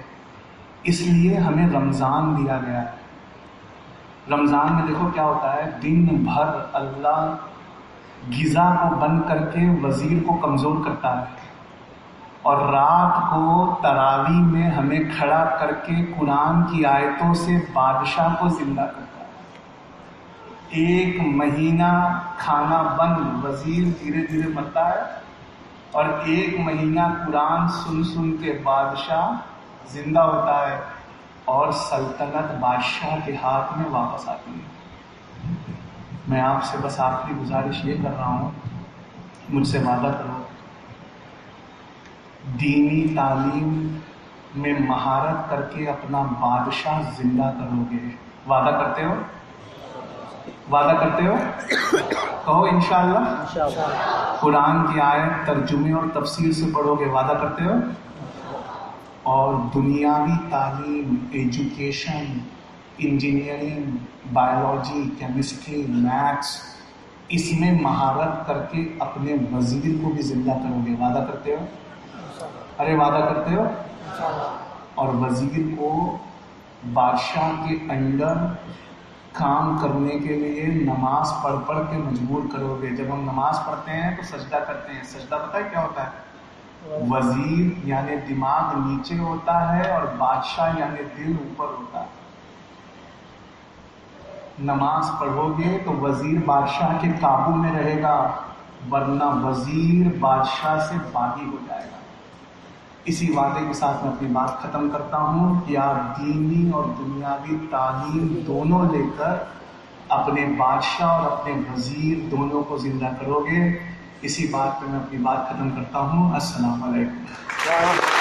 इसलिए हमें रमज़ान दिया गया है। रमज़ान में देखो क्या होता है, दिन भर अल्लाह गिज़ा को बंद करके वजीर को कमज़ोर करता है, और रात को तरावी में हमें खड़ा करके कुरान की आयतों से बादशाह को जिंदा करता है। 1 महीना खाना बंद, वजीर धीरे धीरे मरता है, और 1 महीना कुरान सुन सुन के बादशाह जिंदा होता है, और सल्तनत बादशाह के हाथ में वापस आती है। मैं आपसे बस आखिरी गुजारिश ये कर रहा हूँ, मुझसे वादा करो, दीनी तालीम में महारत करके अपना बादशाह जिंदा करोगे। वादा करते हो? वादा करते हो? कहो इंशाअल्लाह। कुरान की आयत तर्जुमे और तफसीर से पढ़ोगे। वादा करते हो? और दुनियावी तालीम, education, engineering, biology, chemistry, maths, इसमें महारत करके अपने वजीर को भी जिंदा करोगे। वादा करते हो? अरे वादा करते हो? और वजीर को बादशाह के अंडर काम करने के लिए नमाज पढ़ पढ़ के मजबूर करोगे। जब हम नमाज पढ़ते हैं तो सजदा करते हैं। सजदा पता है क्या होता है? वजीर यानी दिमाग नीचे होता है और बादशाह यानी दिल ऊपर होता है। नमाज पढ़ोगे तो वजीर बादशाह के काबू में रहेगा, वरना वजीर बादशाह से बागी हो जाएगा। इसी वादे के साथ मैं अपनी बात खत्म करता हूँ कि आप दीनी और दुनियावी तालीम दोनों लेकर अपने बादशाह और अपने वजीर दोनों को जिंदा करोगे। इसी बात पे मैं अपनी बात खत्म करता हूँ। अस्सलाम वालेकुम।